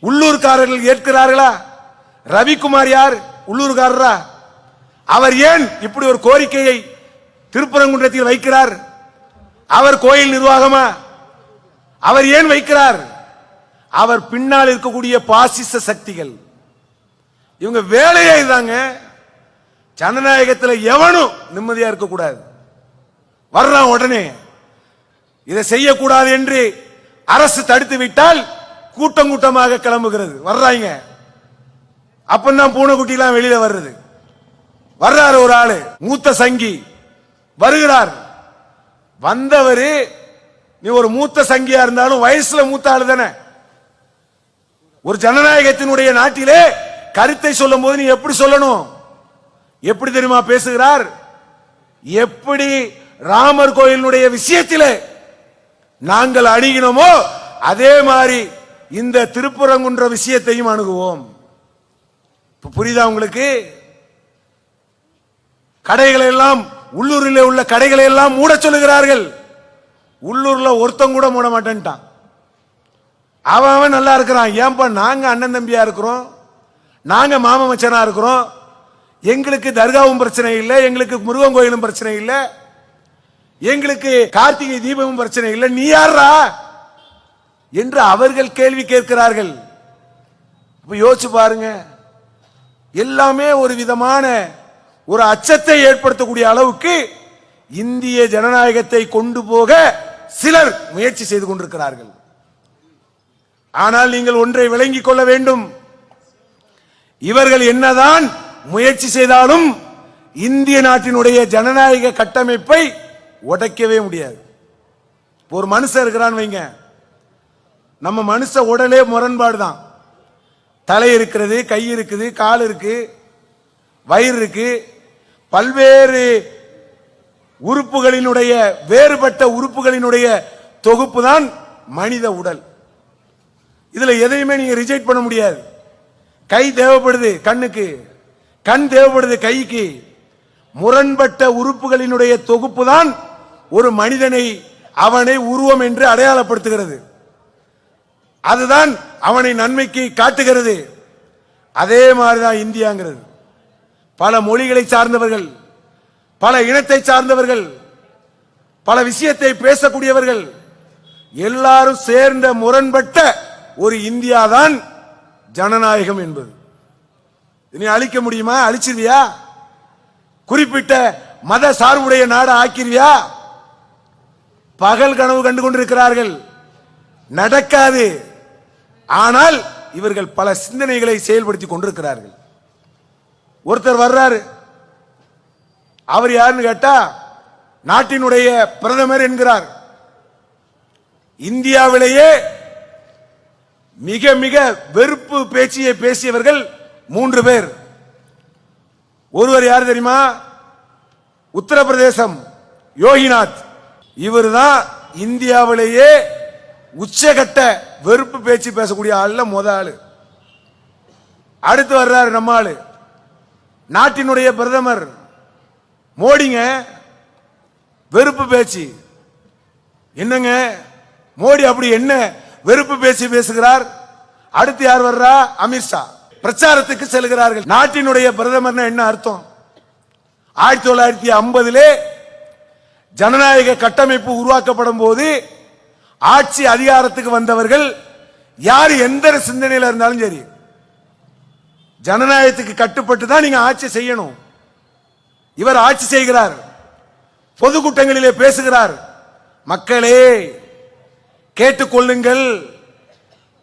உள்ளூர்காரர்கள் ஏற்கிறார்களா? ரவிக்குமார் யார்? உள்ளூர்காரரா? அவர் ஏன் இப்படி ஒரு கோரிக்கையை திருப்பரங்குன்றத்தில் வைக்கிறார்? அவர் கோயில் நிர்வாகமா? அவர் ஏன் வைக்கிறார்? அவர் பின்னால் இருக்கக்கூடிய பாசிச சக்திகள், இவங்க வேலையே இதாங்க. ஜனநாயகத்தில் எவனும் நிம்மதியா இருக்கக்கூடாது. வர்றான் உடனே இதை செய்யக்கூடாது என்று அரசு தடுத்து விட்டால் கூட்டம் கூட்டமாக கிளம்புகிறது. வர்றாங்க, அப்பந்தான் பூனைக்குட்டிலாம் வெளியில வர்றது. வர்றாரு ஒரு ஆளு, மூத்த சங்கி வருகிறார். வந்தவரு, நீ ஒரு மூத்த சங்கியா இருந்தாலும் வயசுல மூத்த ஆளு தானே. ஒரு ஜனநாயகத்தினுடைய நாட்டிலே கருத்தை சொல்லும் போது நீ எப்படி சொல்லணும்? எப்படி தெரியுமா பேசுகிறார்? எப்படி ராமர் கோயிலுடைய விஷயத்திலே நாங்கள் அணுகினோமோ அதே மாதிரி இந்த திருப்பரங்குன்ற விஷயத்தையும் அணுகுவோம். புரியுதா உங்களுக்கு? கடைகளை எல்லாம், உள்ளூரில் உள்ள கடைகளை எல்லாம் மூட சொல்லுகிறார்கள். உள்ளூர்ல ஒருத்தம் கூட மூட மாட்டேன்ட்டான். அவன் நல்லா இருக்கிறான். ஏன்பா? நாங்க அண்ணன் தம்பியா இருக்கிறோம், நாங்க மாம மச்சனா இருக்கிறோம், எங்களுக்கு தர்காவும் பிரச்சனை இல்லை, எங்களுக்கு முருகன் கோயிலும் பிரச்சனை இல்லை, எங்களுக்கு கார்த்திகை தீபமும் பிரச்சனை இல்லை, நீ யாரா என்று அவர்கள் கேள்வி கேட்கிறார்கள். யோசிச்சு பாருங்க. எல்லாமே ஒரு விதமான ஒரு அச்சத்தை ஏற்படுத்தக்கூடிய அளவுக்கு இந்திய ஜனநாயகத்தை கொண்டு போக சிலர் முயற்சி செய்து கொண்டிருக்கிறார்கள். ஆனால் நீங்கள் ஒன்றை விளங்கிக் கொள்ள வேண்டும், இவர்கள் என்னதான் முயற்சி செய்தாலும் இந்திய நாட்டினுடைய ஜனநாயக கட்டமைப்பை உடைக்கவே முடியாது. ஒரு மனுஷன் இருக்கிறான்னு வைங்க, நம்ம மனுஷ உடலே முரண்பாடு தான். தலை இருக்கிறது, கை இருக்குது, கால் இருக்கு, வயிறு இருக்கு, பல்வேறு உறுப்புகளினுடைய வேறுபட்ட உறுப்புகளினுடைய தொகுப்பு தான் மனித உடல். இதுல எதையுமே நீங்க ரிஜெக்ட் பண்ண முடியாது. கை தேவைப்படுது கண்ணுக்கு, கண் தேவைப்படுது கைக்கு. முரண்பட்ட உறுப்புகளினுடைய தொகுப்பு தான் ஒரு மனிதனை, அவனை உருவம் என்று அடையாளப்படுத்துகிறது. அதுதான் அவனை நன்மைக்கு காட்டுகிறது. அதே மாதிரிதான் இந்தியாங்கிறது. பல மொழிகளை சார்ந்தவர்கள், பல இனத்தை சார்ந்தவர்கள், பல விஷயத்தை பேசக்கூடியவர்கள் எல்லாரும் சேர்ந்த முரண்பட்ட ஒரு இந்தியா தான் ஜனநாயகம் என்பது. இனி அழிக்க முடியுமா? அழிச்சிருவியா? குறிப்பிட்ட மத சார்புடைய நாடு ஆக்கிருவியா? பகல் கனவு கண்டு கொண்டிருக்கிறார்கள், நடக்காது. ஆனால் இவர்கள் பல சிந்தனைகளை செயல்படுத்தி கொண்டிருக்கிறார்கள். ஒருத்தர் வர்றாரு, அவர் யாருன்னு கேட்டா நாட்டினுடைய பிரதமர் என்கிறார். இந்தியாவிலேயே மிக மிக வெறுப்பு பேச்சியை பேசியவர்கள் 3 பேர். ஒருவர் யார் தெரியுமா? உத்தரப்பிரதேசம் யோகிநாத். இவர் தான் இந்தியாவிலேயே உச்சகட்ட வெறுப்பு பேச்சு பேசக்கூடிய ஆள்ல முத ஆளு. அடுத்து வர்றாரு நம்ம ஆளு, நாட்டினுடைய பிரதமர் மோடிங்க. வெறுப்பு பேச்சு என்னங்க மோடி அப்படி என்ன வெறுப்பு பேச்சு பேசுகிறார்? அடுத்து யார் வர்றா? அமித்ஷா. பிரச்சாரத்துக்கு செல்கிறார்கள். நாட்டினுடைய பிரதமர் என்ன அர்த்தம்? 1950 ஜனநாயக கட்டமைப்பு உருவாக்கப்படும் போது ஆட்சி அதிகாரத்துக்கு வந்தவர்கள் யார் எந்த சிந்தனையில இருந்தாலும் சரி, ஜனநாயகத்துக்கு கட்டுப்பட்டு தான் நீங்க ஆட்சி செய்யணும். இவர் ஆட்சி செய்கிறார், பொதுக்கூட்டங்களிலே பேசுகிறார். மக்களே கேட்டுக்கொள்ளுங்கள்,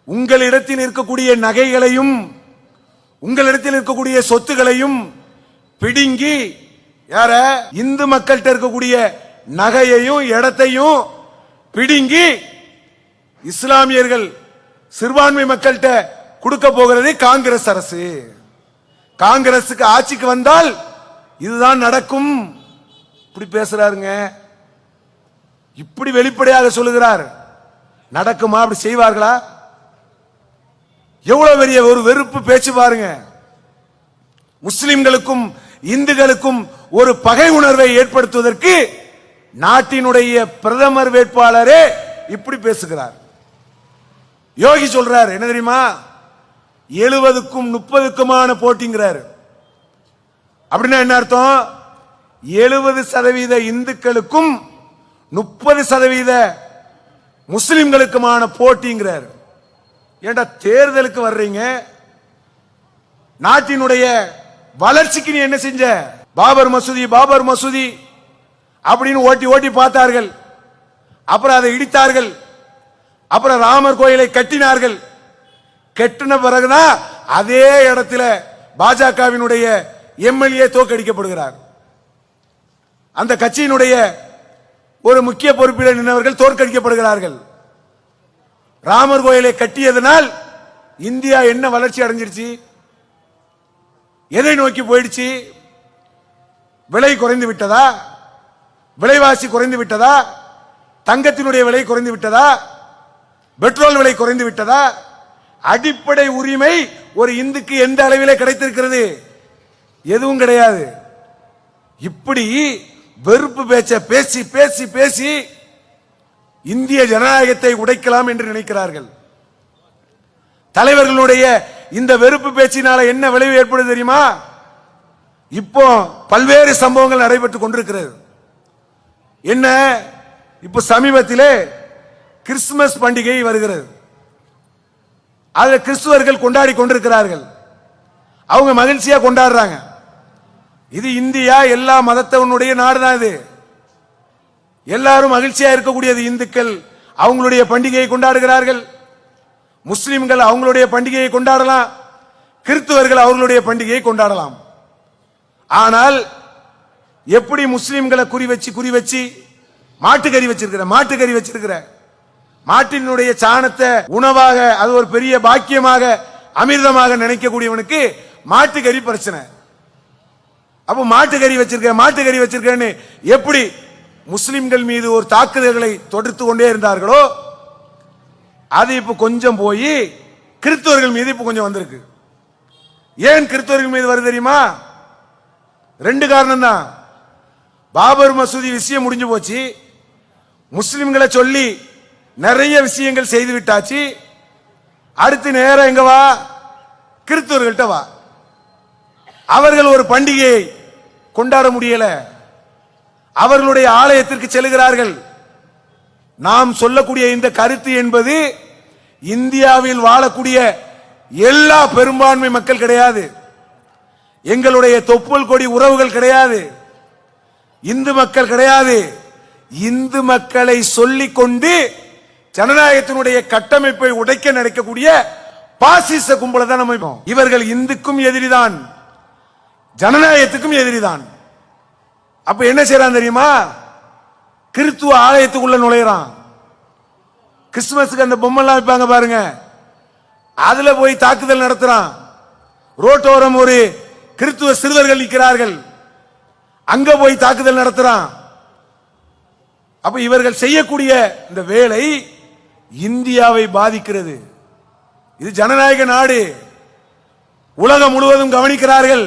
உங்களிடத்தில் இருக்கக்கூடிய நகைகளையும் உங்களிடத்தில் இருக்கக்கூடிய சொத்துகளையும் பிடுங்கி, யார இந்து மக்கள்கிட்ட இருக்கக்கூடிய நகையையும் இடத்தையும் பிடுங்கி இஸ்லாமியர்கள் சிறுபான்மை மக்கள்கிட்ட கொடுக்க போகிறது காங்கிரஸ் அரசு. காங்கிரசுக்கு ஆட்சிக்கு வந்தால் இதுதான் நடக்கும். இப்படி பேசுறாருங்க, இப்படி வெளிப்படையாக சொல்லுகிறார். நடக்குமா? அப்படி செய்வார்களா? எவ்வளவு பெரிய ஒரு வெறுப்பு பேச்சு பாருங்க. முஸ்லிம்களுக்கும் இந்துக்களுக்கும் ஒரு பகை உணர்வை ஏற்படுத்துவதற்கு நாட்டினுடைய பிரதமர் வேட்பாளரே இப்படி பேசுகிறார். யோகி சொல்றார் என்ன தெரியுமா? 70க்கும் 30க்குமான போட்டிங்கிறார். அப்படின்னா என்ன அர்த்தம்? 70% இந்துக்களுக்கும் 30% முஸ்லிம்களுக்குமான போட்டிங்கிறார். ஏண்டா தேர்தலுக்கு வர்றீங்க, நாட்டினுடைய வளர்ச்சிக்கு நீ என்ன செஞ்ச? பாபர் மசூதி பாபர் மசூதி அப்படின்னு ஓட்டி ஓட்டி பார்த்தார்கள். அப்புறம் அதை இடித்தார்கள். அப்புறம் ராமர் கோயிலை கட்டினார்கள். கட்டின பிறகுதான் அதே இடத்துல பாஜகவினுடைய எம்எல்ஏ தோற்கடிக்கப்படுகிறார். அந்த கட்சியினுடைய ஒரு முக்கிய பொறுப்பில் நின்றவர்கள் தோற்கடிக்கப்படுகிறார்கள். ராமர் கோயிலை கட்டியதனால் இந்தியா என்ன வளர்ச்சி அடைஞ்சிருச்சு? எதை நோக்கி போயிடுச்சு? விலை குறைந்து விட்டதா? விலைவாசி குறைந்து விட்டதா? தங்கத்தினுடைய விலை குறைந்து விட்டதா? பெட்ரோல் விலை குறைந்து விட்டதா? அடிப்படை உரிமை ஒரு இந்துக்கு எந்த அளவிலே கிடைத்திருக்கிறது? எதுவும் கிடையாது. இப்படி வெறுப்பு பேச்ச பேசி பேசி பேசி இந்திய ஜனநாயகத்தை உடைக்கலாம் என்று நினைக்கிறார்கள். தலைவர்களுடைய இந்த வெறுப்பு பேச்சினால என்ன விளைவு ஏற்படுது தெரியுமா? இப்போ பல்வேறு சம்பவங்கள் நடைபெற்றுக் கொண்டிருக்கிறது. என்ன? இப்ப சமீபத்திலே கிறிஸ்துமஸ் பண்டிகை வருகிறது. அதுல கிறிஸ்துவர்கள் கொண்டாடி கொண்டிருக்கிறார்கள். அவங்க மகிழ்ச்சியா கொண்டாடுறாங்க. இது இந்தியா, எல்லா மதத்தவனுடைய நாடுதான். இது எல்லாரும் மகிழ்ச்சியா இருக்கக்கூடியது. இந்துக்கள் அவங்களுடைய பண்டிகையை கொண்டாடுகிறார்கள், முஸ்லிம்கள் அவங்களுடைய பண்டிகையை கொண்டாடலாம், கிறிஸ்துவர்கள் அவர்களுடைய பண்டிகையை கொண்டாடலாம். ஆனால் எப்படி முஸ்லிம்களை குறி வச்சு மாட்டுக்கறி வச்சிருக்கிற மாட்டினுடைய சாணத்தை உணவாக, அது ஒரு பெரிய பாக்கியமாக அமிர்தமாக நினைக்கக்கூடியவனுக்கு மாட்டுக்கறி பிரச்சனை. அப்ப மாட்டுக்கறி வச்சிருக்கேன்னு எப்படி முஸ்லிம்கள் மீது ஒரு தாக்குதல்களை தொடுத்து கொண்டே இருந்தார்களோ, அது இப்ப கொஞ்சம் போய் கிறிஸ்தவர்கள் மீது இப்ப கொஞ்சம் வந்திருக்கு. ஏன் கிறிஸ்தவர்கள் மீது வருது தெரியுமா? 2 காரணம் தான். பாபர் மசூதி விஷயம் முடிஞ்சு போச்சு. முஸ்லிம்களை சொல்லி நிறைய விஷயங்கள் செய்து விட்டாச்சு. அடுத்து நேரம் எங்க வா, கிறிஸ்தவர்கள்ட்ட வா. அவர்கள் ஒரு பண்டிகையை கொண்டாட முடியல, அவர்களுடைய ஆலயத்திற்கு செல்கிறார்கள். நாம் சொல்லக்கூடிய இந்த கருத்து என்பது இந்தியாவில் வாழக்கூடிய எல்லா பெரும்பான்மை மக்கள் கிடையாது, எங்களுடைய தொப்புள் கொடி உறவுகள் கிடையாது, இந்து மக்கள் கிடையாது. இந்து மக்களை சொல்லிக் கொண்டு ஜனநாயகத்தினுடைய கட்டமைப்பை உடைக்க நடக்கக்கூடிய பாசிச கும்பலை தான் நம்ம. இவர்கள் இந்துக்கும் எதிரிதான், ஜனநாயகத்துக்கும் எதிரிதான். அப்ப என்ன செய்யறான் தெரியுமா? கிறிஸ்துவ ஆலயத்துக்குள்ள நுழையறான். கிறிஸ்துமஸுக்கு அந்த பொம்மைலாம் வைப்பாங்க பாருங்க, அதுல போய் தாக்குதல் நடத்துறான். ரோட்டோரம் ஒரு கிறிஸ்துவ சிறுவர்கள் நிற்கிறார்கள், அங்க போய் தாக்குதல் நடத்துறான். அப்ப இவர்கள் செய்யக்கூடிய இந்த வேலை இந்தியாவை பாதிக்கிறது. இது ஜனநாயக நாடு, உலகம் முழுவதும் கவனிக்கிறார்கள்.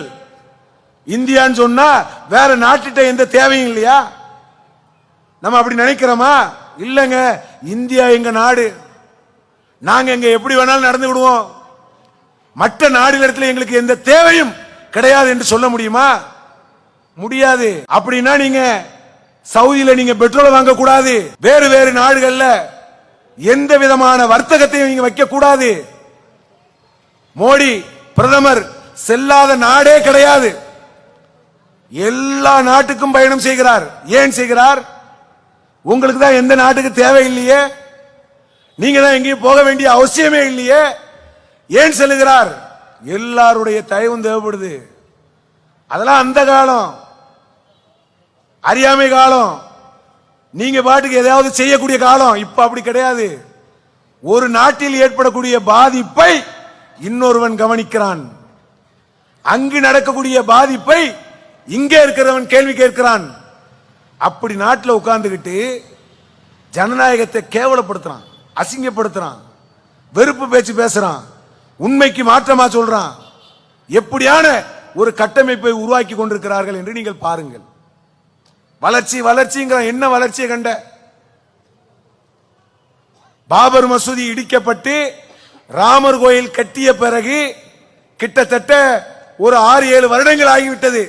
இந்தியான்னு சொன்னா வேற நாட்டுட்ட எந்த தேவையும் இல்லையா? நம்ம அப்படி நினைக்கிறோமா? இல்லங்க, இந்தியா எங்க நாடு, நாங்க எங்க எப்படி வேணாலும் நடந்து விடுவோம், மற்ற நாடுகளிடத்தில் எங்களுக்கு எந்த தேவையும் கிடையாது என்று சொல்ல முடியுமா? முடியாது. அப்படின்னா நீங்க சவுதியில நீங்க பெட்ரோல் வாங்க கூடாது, வேறு வேறு நாடுகள்ல எந்த விதமான வர்த்தகத்தையும் நீங்க வைக்க கூடாது. மோடி பிரதமர் செல்லாத நாடே கிடையாது, எல்லா நாட்டுக்கும் பயணம் செய்கிறார். ஏன் செய்கிறார்? உங்களுக்கு தான் எந்த நாட்டுக்கு தேவை இல்லையே, நீங்க தான் எங்கேயும் போக வேண்டிய அவசியமே இல்லையே, ஏன் செல்லுகிறார்? எல்லாருடைய தயவும் தேவைப்படுது. அதெல்லாம் அந்த காலம், அறியாமை காலம், நீங்க பாட்டுக்கு ஏதாவது செய்யக்கூடிய காலம். இப்ப அப்படி கிடையாது. ஒரு நாட்டில் ஏற்படக்கூடிய பாதிப்பை இன்னொருவன் கவனிக்கிறான், அங்கு நடக்கக்கூடிய பாதிப்பை இங்கே இருக்கிறவன் கேள்வி கேட்கிறான். அப்படி நாட்டில் உட்கார்ந்துகிட்டு ஜனநாயகத்தை கேவலப்படுத்துறான், அசிங்கப்படுத்துறான், வெறுப்பு பேச்சு பேசுறான், உண்மைக்கு மாற்றமா சொல்றான். எப்படியான ஒரு கட்டமைப்பை உருவாக்கி கொண்டிருக்கிறார்கள் என்று நீங்கள் பாருங்கள். வளர்ச்சி வளர்ச்சிங்கிற என்ன வளர்ச்சியை கண்ட? பாபர் மசூதி இடிக்கப்பட்டு ராமர் கோயில் கட்டிய பிறகு கிட்டத்தட்ட ஒரு 6-7 வருடங்கள் ஆகிவிட்டது.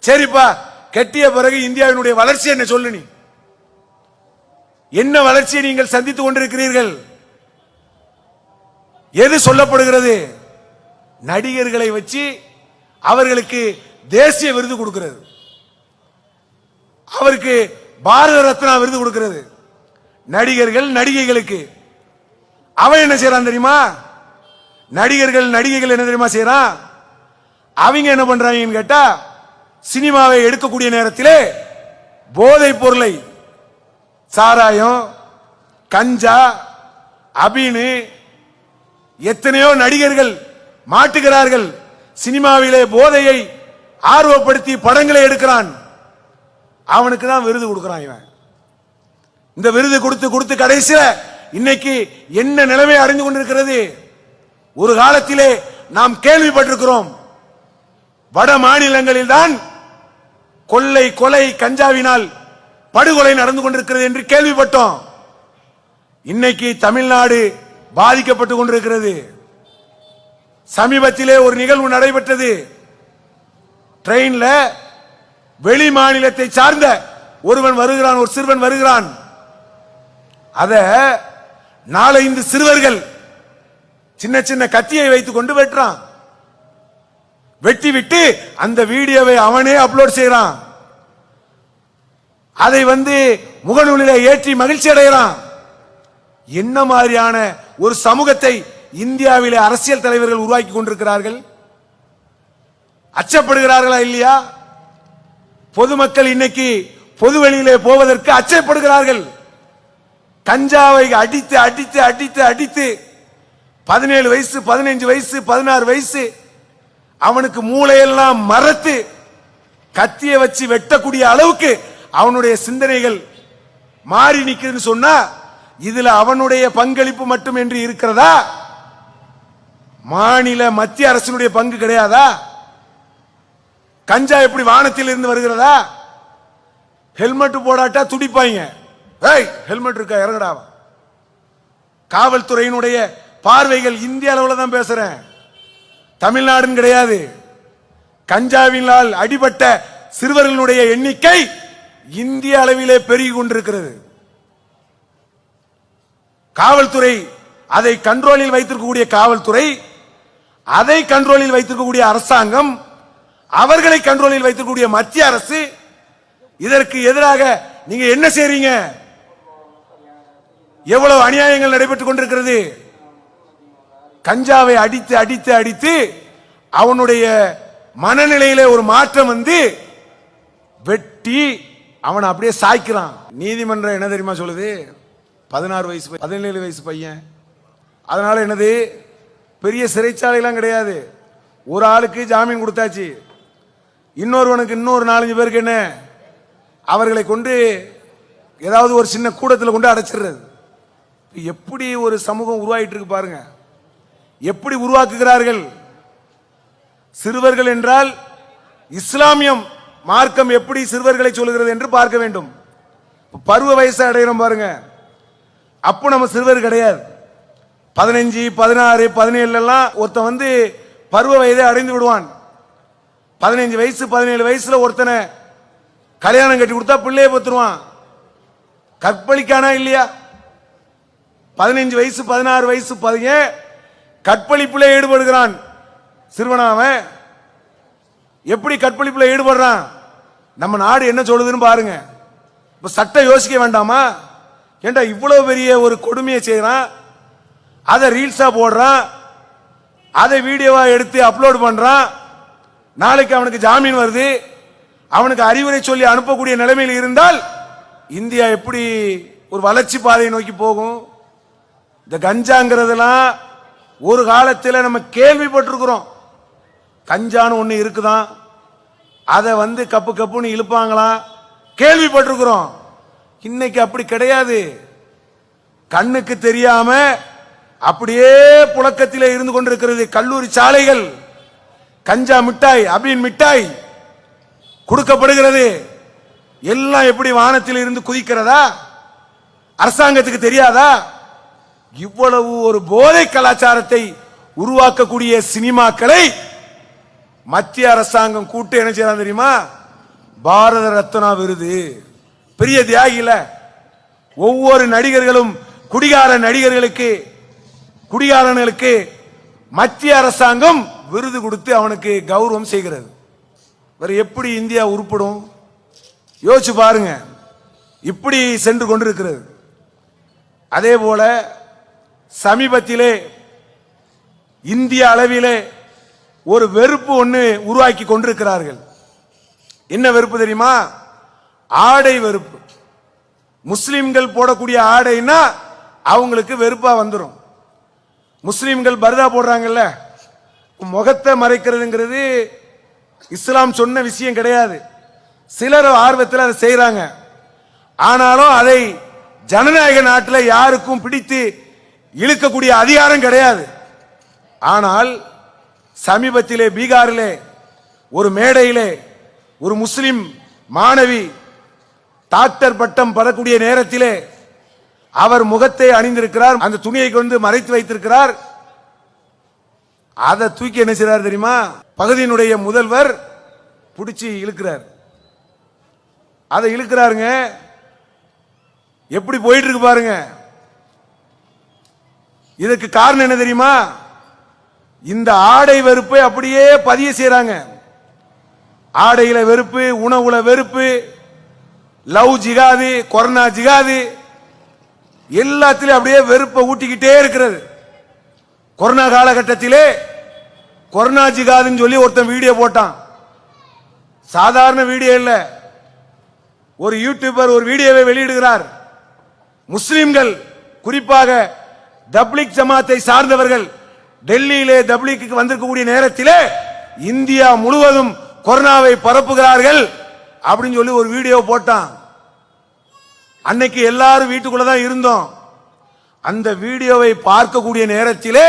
சரிப்பா, கட்டிய பிறகு இந்தியாவினுடைய வளர்ச்சி என்ன சொல்லு? நீ என்ன வளர்ச்சியை நீங்கள் சந்தித்துக் கொண்டிருக்கிறீர்கள்? எது சொல்லப்படுகிறது? நடிகர்களை வச்சு அவர்களுக்கு தேசிய விருது கொடுக்கிறது, அவருக்கு பாரத ரத்னா விருது கொடுக்கிறது. நடிகர்கள் நடிகைகளுக்கு அவன் என்ன செய்யறான் தெரியுமா? நடிகர்கள் நடிகைகள் என்ன தெரியுமா செய்யறான்? அவங்க என்ன பண்றாங்கன்னு கேட்டா, சினிமாவை எடுக்கக்கூடிய நேரத்திலே போதைப் பொருளை, சாராயம், கஞ்சா, அபீனு, எத்தனையோ நடிகர்கள் மாட்டுகிறார்கள். சினிமாவிலே போதையை ஆர்வப்படுத்தி படங்களை எடுக்கிறான், அவனுக்கு தான் விருது கொடுக்கிறான் இவன். இந்த விருது கொடுத்து கொடுத்து கடைசியில இன்னைக்கு என்ன நிலைமை அறிந்து கொண்டிருக்கிறது? ஒரு காலத்திலே நாம் கேள்விப்பட்டிருக்கிறோம், வட மாநிலங்களில் தான் கொள்ளை கொலை கஞ்சாவினால் படுகொலை நடந்து கொண்டிருக்கிறது என்று கேள்விப்பட்டோம். இன்னைக்கு தமிழ்நாடு பாதிக்கப்பட்டுக் கொண்டிருக்கிறது. சமீபத்திலே ஒரு நிகழ்வு நடைபெற்றது. ட்ரெயின்ல வெளி மாநிலத்தை சார்ந்த ஒருவன் வருகிறான், ஒரு சிறுவன் வருகிறான். அத 4-5 சிறுவர்கள் சின்ன சின்ன கத்தியை வைத்துக் கொண்டு வெட்டுறான். வெட்டி விட்டு அந்த வீடியோவை அவனே அப்லோட் செய்யறான். அதை முகநூலிலே ஏற்றி மகிழ்ச்சி அடைகிறான். என்ன மாதிரியான ஒரு சமூகத்தை இந்தியாவிலே அரசியல் தலைவர்கள் உருவாக்கி கொண்டிருக்கிறார்கள்? அச்சப்படுகிறார்களா இல்லையா? பொதுமக்கள் இன்னைக்கு பொது வெளியிலே போவதற்கு அச்சப்படுகிறார்கள். கஞ்சாவை அடித்து அடித்து அடித்து அடித்து 17 வயசு 15 வயசு 16 வயசு அவனுக்கு மூளையெல்லாம் மறத்து கத்தியை வச்சு வெட்டக்கூடிய அளவுக்கு அவனுடைய சிந்தனைகள் மாறி நிற்குதுன்னு சொன்னா, இதுல அவனுடைய பங்களிப்பு மட்டும் என்று இருக்கிறதா? மாநில மத்திய அரசினுடைய பங்கு கிடையாதா? கஞ்சா எப்படி வானத்தில் இருந்து வருகிறதா? ஹெல்மெட் போடாட்டா துடிப்பாங்க. ஏய், ஹெல்மெட் இருக்கா, இறங்கடா. காவல்துறையினுடைய பார்வைகள் இந்திய அளவுல தான் பேசுறேன், தமிழ்நாடுன்னு கிடையாது. கஞ்சாவினால் அடிபட்ட சிறுவர்களுடைய எண்ணிக்கை இந்திய அளவிலே பெருகி கொண்டிருக்கிறது. காவல்துறை அதை கண்ட்ரோலில் வைத்திருக்கக்கூடிய காவல்துறை, அதை கண்ட்ரோலில் வைத்திருக்கக்கூடிய அரசாங்கம், அவர்களை கண்ட்ரோலில் வைத்திருக்கக்கூடிய மத்திய அரசு, இதற்கு எதிராக நீங்க என்ன செய்றீங்க? எவ்வளவு அநியாயங்கள் நடைபெற்றுக் கொண்டிருக்கிறது. கஞ்சாவை அடித்து அடித்து அடித்து அவனுடைய மனநிலையிலே ஒரு மாற்றம் வந்து வெட்டி அவன் அப்படியே சாய்க்கிறான். நீதிமன்றம் என்ன தெரியுமா சொல்லுது? 16 வயசு 17 வயசு பையன். அதனால என்னது, பெரிய சிறைச்சாலைலாம் கிடையாது. ஒரு ஆளுக்கு ஜாமீன் கொடுத்தாச்சு, இன்னொருவனுக்கு இன்னொரு 4-5 பேருக்கு என்ன, அவர்களை கொண்டு ஏதாவது ஒரு சின்ன கூடத்தில் கொண்டு அடைச்சிடுறது. எப்படி ஒரு சமூகம் உருவாயிட்டு இருக்கு பாருங்க, எப்படி உருவாக்குகிறார்கள். சிறுவர்கள் என்றால் இஸ்லாமியம் மார்க்கம் எப்படி சிறுவர்களை சொல்லுகிறது என்று பார்க்க வேண்டும். பருவ வயசை அடைகிறோம் பாருங்க, அப்போ நம்ம சிறுவர் கிடையாது. 15, 16, 17 எல்லாம் ஒருத்தன் வந்து பருவ வயதை அடைந்து விடுவான். 15 வயசு 17 வயசுல ஒருத்தனை கல்யாணம் கட்டி கொடுத்தா பிள்ளைய பத்துருவான். கற்பழிக்கானா இல்லையா? 15 வயசு 16 வயசு பையன் கற்பழிப்புல ஈடுபடுகிறான். சிறுவனாவன் எப்படி கற்பழிப்புல ஈடுபடுறான்? நம்ம நாடு என்ன சொல்லுதுன்னு பாருங்க. இப்ப சட்டம் யோசிக்க வேண்டாமா? ஏண்டா இவ்வளவு பெரிய ஒரு கொடுமையை செய்யறான், அதை ரீல்ஸா போடுறான், அதை வீடியோவா எடுத்து அப்லோட் பண்றான். நாளைக்கு அவனுக்கு ஜாமீன் வருது, அவனுக்கு அறிவுரை சொல்லி அனுப்பக்கூடிய நிலைமையில் இருந்தால் இந்தியா எப்படி ஒரு வளர்ச்சி பாதையை நோக்கி போகும்? இந்த கஞ்சாங்கிறதுலாம் ஒரு காலத்தில் நம்ம கேள்விப்பட்டிருக்கிறோம். கஞ்சான்னு ஒண்ணு இருக்குதான், அதை வந்து கப்பு கப்புன்னு இழுப்பாங்களாம், கேள்விப்பட்டிருக்கிறோம். இன்னைக்கு அப்படி கிடையாது. கண்ணுக்கு தெரியாம அப்படியே புழக்கத்திலே இருந்து கொண்டிருக்கிறது. கல்லூரி சாலைகள் கஞ்சா மிட்டாய், அபின் மிட்டாய் கொடுக்கப்படுகிறது. எல்லாம் எப்படி வானத்தில் இருந்து குதிக்கிறதா? அரசாங்கத்துக்கு தெரியாதா? இவ்வளவு ஒரு போதை கலாச்சாரத்தை உருவாக்கக்கூடிய சினிமாக்களை மத்திய அரசாங்கம் கூட்டு என்ன செய்யறாங்க தெரியுமா? பாரத ரத்னா விருது. பெரிய தியாகில ஒவ்வொரு நடிகர்களும் குடிகார நடிகர்களுக்கு, குடிகாரர்களுக்கு மத்திய அரசாங்கம் விருது கொடுத்து அவனுக்கு கௌரவம் செய்கிறது. வேற எப்படி இந்தியா உருப்படும்? யோசிச்சு பாருங்க. இப்படி சென்று கொண்டிருக்கிறது. அதே போல சமீபத்திலே இந்திய அளவிலே ஒரு வெறுப்பு ஒன்று உருவாக்கி கொண்டிருக்கிறார்கள். என்ன வெறுப்பு தெரியுமா? ஆடை வெறுப்பு. முஸ்லிம்கள் போடக்கூடிய ஆடைன்னா அவங்களுக்கு வெறுப்பா வந்துடும். முஸ்லிம்கள் பர்தா போடுறாங்கல்ல, முகத்தை மறைக்கிறதுங்கிறது இஸ்லாம் சொன்ன விஷயம் கிடையாது. சிலர் ஆர்வத்தில் அதை செய்யறாங்க. ஆனாலும் அதை ஜனநாயக நாட்டில் யாருக்கும் பிடித்து இழுக்கக்கூடிய அதிகாரம் கிடையாது. ஆனால் சமீபத்திலே பீகாரிலே ஒரு மேடையிலே ஒரு முஸ்லிம் மாணவி டாக்டர் பட்டம் பெறக்கூடிய நேரத்திலே அவர் முகத்தை அணிந்திருக்கிறார், அந்த துணியை கொண்டு மறைத்து வைத்திருக்கிறார். அதை தூக்கி என்ன செய்றார் தெரியுமா? பகுதியினுடைய முதல்வர் பிடிச்சி இழுக்கிறார். அதை இழுக்கிறாருங்க. எப்படி போயிட்டு இருக்கு பாருங்க. இதுக்கு காரணம் என்ன தெரியுமா? இந்த ஆடை வெறுப்பை அப்படியே பதிய செய்றாங்க. ஆடையில வெறுப்பு, உணவுல வெறுப்பு, லவ் ஜிகாது, கொரோனா ஜிகாது, எல்லாத்திலும் அப்படியே வெறுப்பை ஊட்டிக்கிட்டே இருக்கிறது. கொரோனா காலகட்டத்திலே கொரோனா ஜிகாதுன்னு சொல்லி ஒருத்தன் வீடியோ போட்டான். சாதாரண வீடியோ இல்ல, ஒரு யூடியூபர் ஒரு வீடியோவை வெளியிடுகிறார். முஸ்லிம்கள், குறிப்பாக தப்லீக் ஜமாத்தை சார்ந்தவர்கள் டெல்லியிலே தப்லீக்கு வந்திருக்கக்கூடிய நேரத்திலே இந்தியா முழுவதும் கொரோனாவை பரப்புகிறார்கள் அப்படின்னு சொல்லி ஒரு வீடியோ போட்டான். அன்னைக்கு எல்லாரும் வீட்டுக்குள்ளதான் இருந்தோம். அந்த வீடியோவை பார்க்கக்கூடிய நேரத்திலே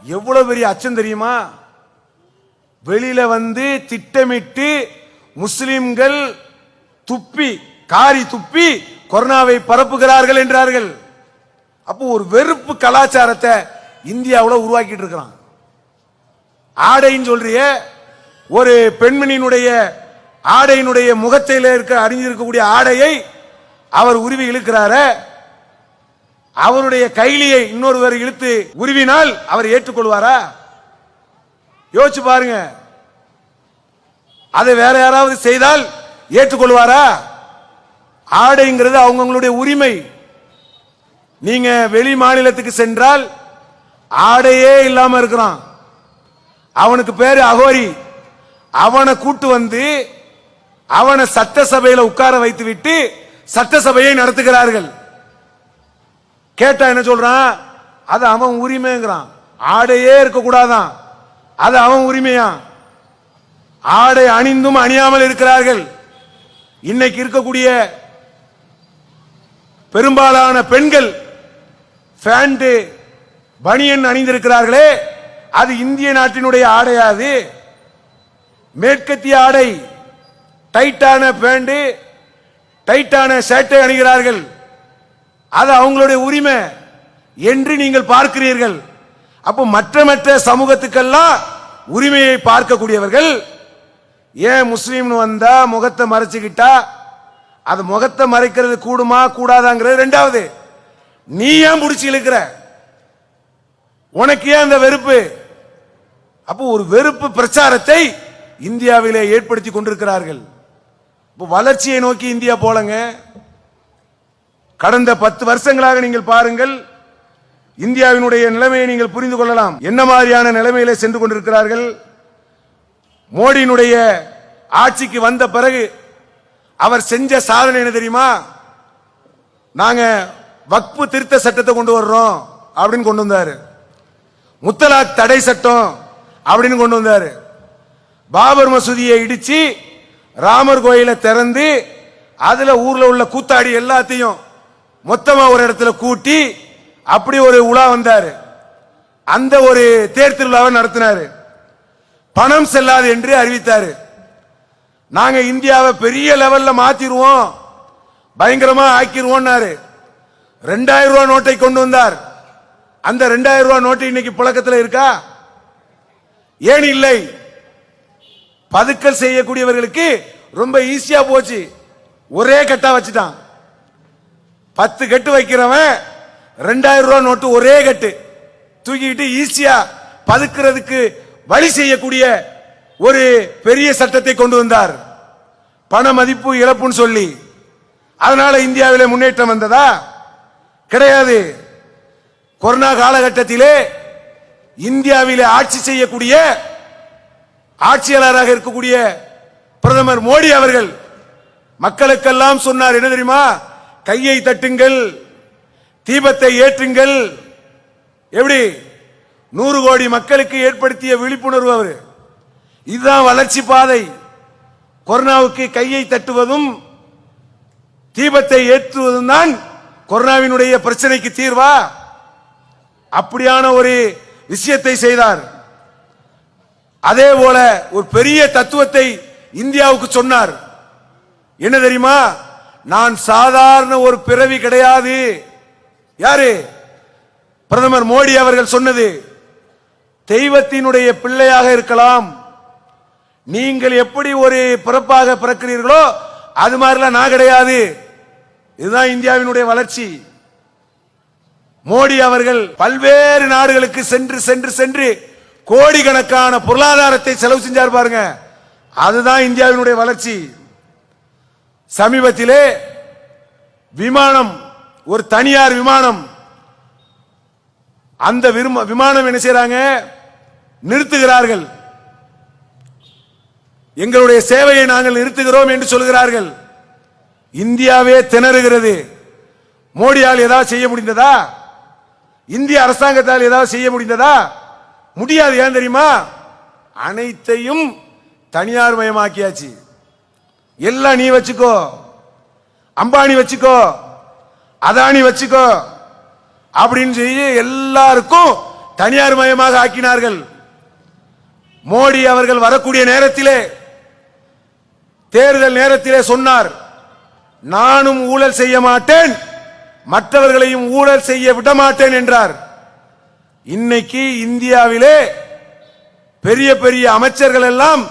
எவ்வளவு பெரிய அச்சம் தெரியுமா? வெளியில வந்து திட்டமிட்டு முஸ்லிம்கள் துப்பி, காரி துப்பி கொரோனாவை பரப்புகிறார்கள் என்றார்கள். அப்போ ஒரு வெறுப்பு கலாச்சாரத்தை இந்தியாவில் உருவாக்கிட்டு இருக்கிறான். ஆடைன்னு சொல்றிய ஒரு பெண்மணியினுடைய ஆடையினுடைய முகத்தில இருக்க அணிஞ்சிருக்கக்கூடிய ஆடையை அவர் உருவி இழுக்கிறார, அவருடைய கைலியை இன்னொருவர் இழுத்து உருவினால் அவர் ஏற்றுக்கொள்வாரா? யோசிச்சு பாருங்க. அதை வேற யாராவது செய்தால் ஏற்றுக்கொள்வாரா? ஆடைங்கிறது அவங்களுடைய உரிமை. நீங்க வெளி மாநிலத்துக்கு சென்றால் ஆடையே இல்லாம இருக்கிறான், அவனுக்கு பேரு அகோரி. அவனை கூட்டு வந்து அவனை சட்டசபையில உட்கார வைத்து விட்டு சட்டசபையை நடத்துகிறார்கள். கேட்டா என்ன சொல்றான்? அது அவன் உரிமைங்கிறான். ஆடையே இருக்க கூடாதான், அது அவன் உரிமையா? ஆடை அணிந்தும் அணியாமல் இருக்கிறார்கள். இன்னைக்கு இருக்கக்கூடிய பெரும்பாலான பெண்கள் பேண்ட் பனியன் அணிந்திருக்கிறார்களே, அது இந்திய நாட்டினுடைய ஆடையாது. மேற்கத்திய ஆடை, டைட்டான பேண்ட் டைட்டான ஷர்ட்டை அணிகிறார்கள், அது அவங்களுடைய உரிமை என்று நீங்கள் பார்க்கிறீர்கள். அப்போ மற்ற சமூகத்துக்கெல்லாம் உரிமையை பார்க்கக்கூடியவர்கள் ஏன் முஸ்லீம் வந்தா முகத்தை மறைச்சுக்கிட்டா அது முகத்தை மறைக்கிறது கூடுமா கூடாதாங்கிறது ரெண்டாவது. நீ ஏன் பிடிச்சி இழுக்கிற? உனக்கு ஏன் அந்த வெறுப்பு? அப்போ ஒரு வெறுப்பு பிரச்சாரத்தை இந்தியாவிலே ஏற்படுத்தி கொண்டிருக்கிறார்கள். வளர்ச்சியை நோக்கி இந்தியா போலங்க. கடந்த 10 வருஷங்களாக நீங்கள் பாருங்கள், இந்தியாவினுடைய நிலைமையை நீங்கள் புரிந்து கொள்ளலாம். என்ன மாதிரியான நிலைமையிலே சென்று கொண்டிருக்கிறார்கள். மோடியினுடைய ஆட்சிக்கு வந்த பிறகு அவர் செஞ்ச சாதனை என்ன தெரியுமா? நாங்க வக்பு திருத்த சட்டத்தை கொண்டு வர்றோம் அப்படின்னு கொண்டு வந்தாரு. முத்தலாக் தடை சட்டம் அப்படின்னு கொண்டு வந்தாரு. பாபர் மசூதியை இடிச்சு ராமர் கோயிலை திறந்து அதுல ஊர்ல உள்ள கூத்தாடி எல்லாத்தையும் மொத்தமா ஒரு இடத்துல கூட்டி அப்படி ஒரு உலா வந்தாரு. அந்த ஒரு தேர் திருவிழாவை நடத்தினாரு. பணம் செல்லாது என்று அறிவித்தாரு. நாங்க இந்தியாவை பெரிய லெவல்ல மாத்திருவோம், பயங்கரமா ஆக்கிருவோம்னாரு. 2000 ரூபாய் நோட்டை கொண்டு வந்தார். அந்த 2000 ரூபாய் நோட்டு இன்னைக்கு புழக்கத்தில் இருக்கா? ஏன் இல்லை? பதுக்கல் செய்யக்கூடியவர்களுக்கு ரொம்ப ஈஸியா போச்சு. ஒரே கட்டா வச்சுட்டான். 10 கட்டு வைக்கிறவன் 2000 ரூபாய் நோட்டு ஒரே கட்டு தூக்கிட்டு ஈஸியா பதுக்கிறதுக்கு வழி செய்யக்கூடிய ஒரு பெரிய சட்டத்தை கொண்டு வந்தார். பண மதிப்பு இழப்புன்னு சொல்லி. அதனால இந்தியாவிலே முன்னேற்றம் வந்ததா? கிடையாது. கொரோனா காலகட்டத்திலே இந்தியாவிலே ஆட்சி செய்யக்கூடிய ஆட்சியாளராக இருக்கக்கூடிய பிரதமர் மோடி அவர்கள் மக்களுக்கெல்லாம் சொன்னார். என்ன தெரியுமா? கையை தட்டுங்கள், தீபத்தை ஏற்றுங்கள். எப்படி? 100 கோடி மக்களுக்கு ஏற்படுத்திய விழிப்புணர்வு அவர். இதுதான் வளர்ச்சி பாதை. கொரோனாவுக்கு கையை தட்டுவதும் தீபத்தை ஏற்றுவதும் தான் கொரோனாவினுடைய பிரச்சனைக்கு தீர்வா? அப்படியான ஒரு விஷயத்தை செய்தார். அதே போல ஒரு பெரிய தத்துவத்தை இந்தியாவுக்கு சொன்னார். என்ன தெரியுமா? நான் சாதாரண ஒரு பிறவி கிடையாது. யாரு? பிரதமர் மோடி அவர்கள் சொன்னது. தெய்வத்தினுடைய பிள்ளையாக இருக்கலாம், நீங்கள் எப்படி ஒரு பிறப்பாக பிறக்கிறீர்களோ அது மாதிரிலாம் நான் கிடையாது. இதுதான் இந்தியாவினுடைய வளர்ச்சி. மோடி அவர்கள் பல்வேறு நாடுகளுக்கு சென்று சென்று சென்று கோடிக்கணக்கான பொருளாதாரத்தை செலவு செஞ்சார் பாருங்க. அதுதான் இந்தியாவினுடைய வளர்ச்சி. சமீபத்திலே விமானம், ஒரு தனியார் விமானம், அந்த விமானம் என்ன செய்றாங்க? நிறுத்துகிறார்கள். எங்களுடைய சேவையை நாங்கள் நிறுத்துகிறோம் என்று சொல்கிறார்கள். இந்தியாவே திணறுகிறது. மோடியால் ஏதாவது செய்ய முடிந்ததா? இந்திய அரசாங்கத்தால் ஏதாவது செய்ய முடிந்ததா? முடியாது. ஏன் தெரியுமா? அனைத்தையும் தனியார் மயமாக்கியாச்சு. எல்லாம் நீ வச்சுக்கோ, அம்பானி வச்சுக்கோ, அதானி வச்சுக்கோ அப்படின்னு சொல்லி எல்லாருக்கும் தனியார் மயமாக ஆக்கினார்கள். மோடி அவர்கள் வரக்கூடிய நேரத்திலே, தேர்தல் நேரத்திலே சொன்னார், நானும் ஊழல் செய்ய மாட்டேன், மற்றவர்களையும் ஊழல் செய்ய விட மாட்டேன் என்றார். இன்னைக்கு இந்தியாவிலே பெரிய பெரிய அமைச்சர்கள் எல்லாம்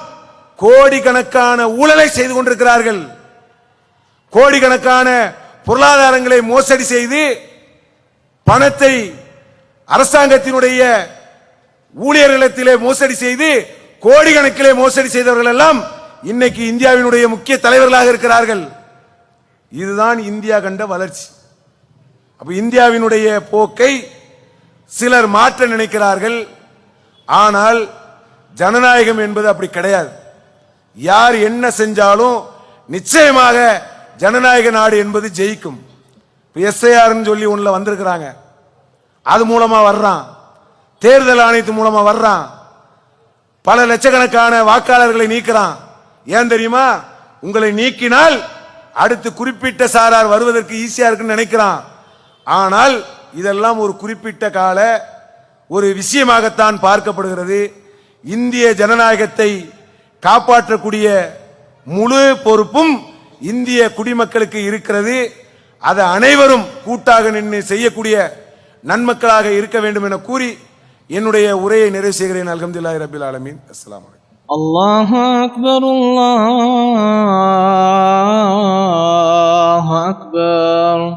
கோடிக்கணக்கான ஊழலை செய்து கொண்டிருக்கிறார்கள். கோடிக்கணக்கான பொருளாதாரங்களை மோசடி செய்து பணத்தை அரசாங்கத்தினுடைய ஊழியர்களிடத்திலே மோசடி செய்து கோடிக்கணக்கிலே மோசடி செய்தவர்கள் எல்லாம் இன்னைக்கு இந்தியாவினுடைய முக்கிய தலைவர்களாக இருக்கிறார்கள். இதுதான் இந்தியா கண்ட வளர்ச்சி. அப்ப இந்தியாவினுடைய போக்கை சிலர் மாற்ற நினைக்கிறார்கள். ஆனால் ஜனநாயகம் என்பது அப்படி கிடையாது. யார் என்ன செஞ்சாலும் நிச்சயமாக ஜனநாயக நாடு என்பது ஜெயிக்கும். எஸ்ஐஆர் சொல்லி ஒண்ணுல வந்திருக்கிறாங்க, அது மூலமா வர்றான், தேர்தல் ஆணையத்து மூலமா வர்றான், பல லட்சக்கணக்கான வாக்காளர்களை நீக்கிறான். ஏன் தெரியுமா? உங்களை நீக்கினால் அடுத்து குறிப்பிட்ட சாரார் வருவதற்கு ஈஸியா இருக்குன்னு நினைக்கிறான். ஆனால் இதெல்லாம் ஒரு குறிப்பிட்ட கால ஒரு விஷயமாகத்தான் பார்க்கப்படுகிறது. இந்திய ஜனநாயகத்தை காப்பாற்றக்கூடிய முழு பொறுப்பும் இந்திய குடிமக்களுக்கு இருக்கிறது. அதை அனைவரும் கூட்டாக நின்று செய்யக்கூடிய நன்மக்களாக இருக்க வேண்டும் என கூறி என்னுடைய உரையை நிறைவு செய்கிறேன். அல்ஹம்துலில்லாஹி ரப்பில் ஆலமீன். அஸ்ஸலாமு அலைக்கும். அல்லாஹு அக்பர், அல்லாஹு அக்பர்.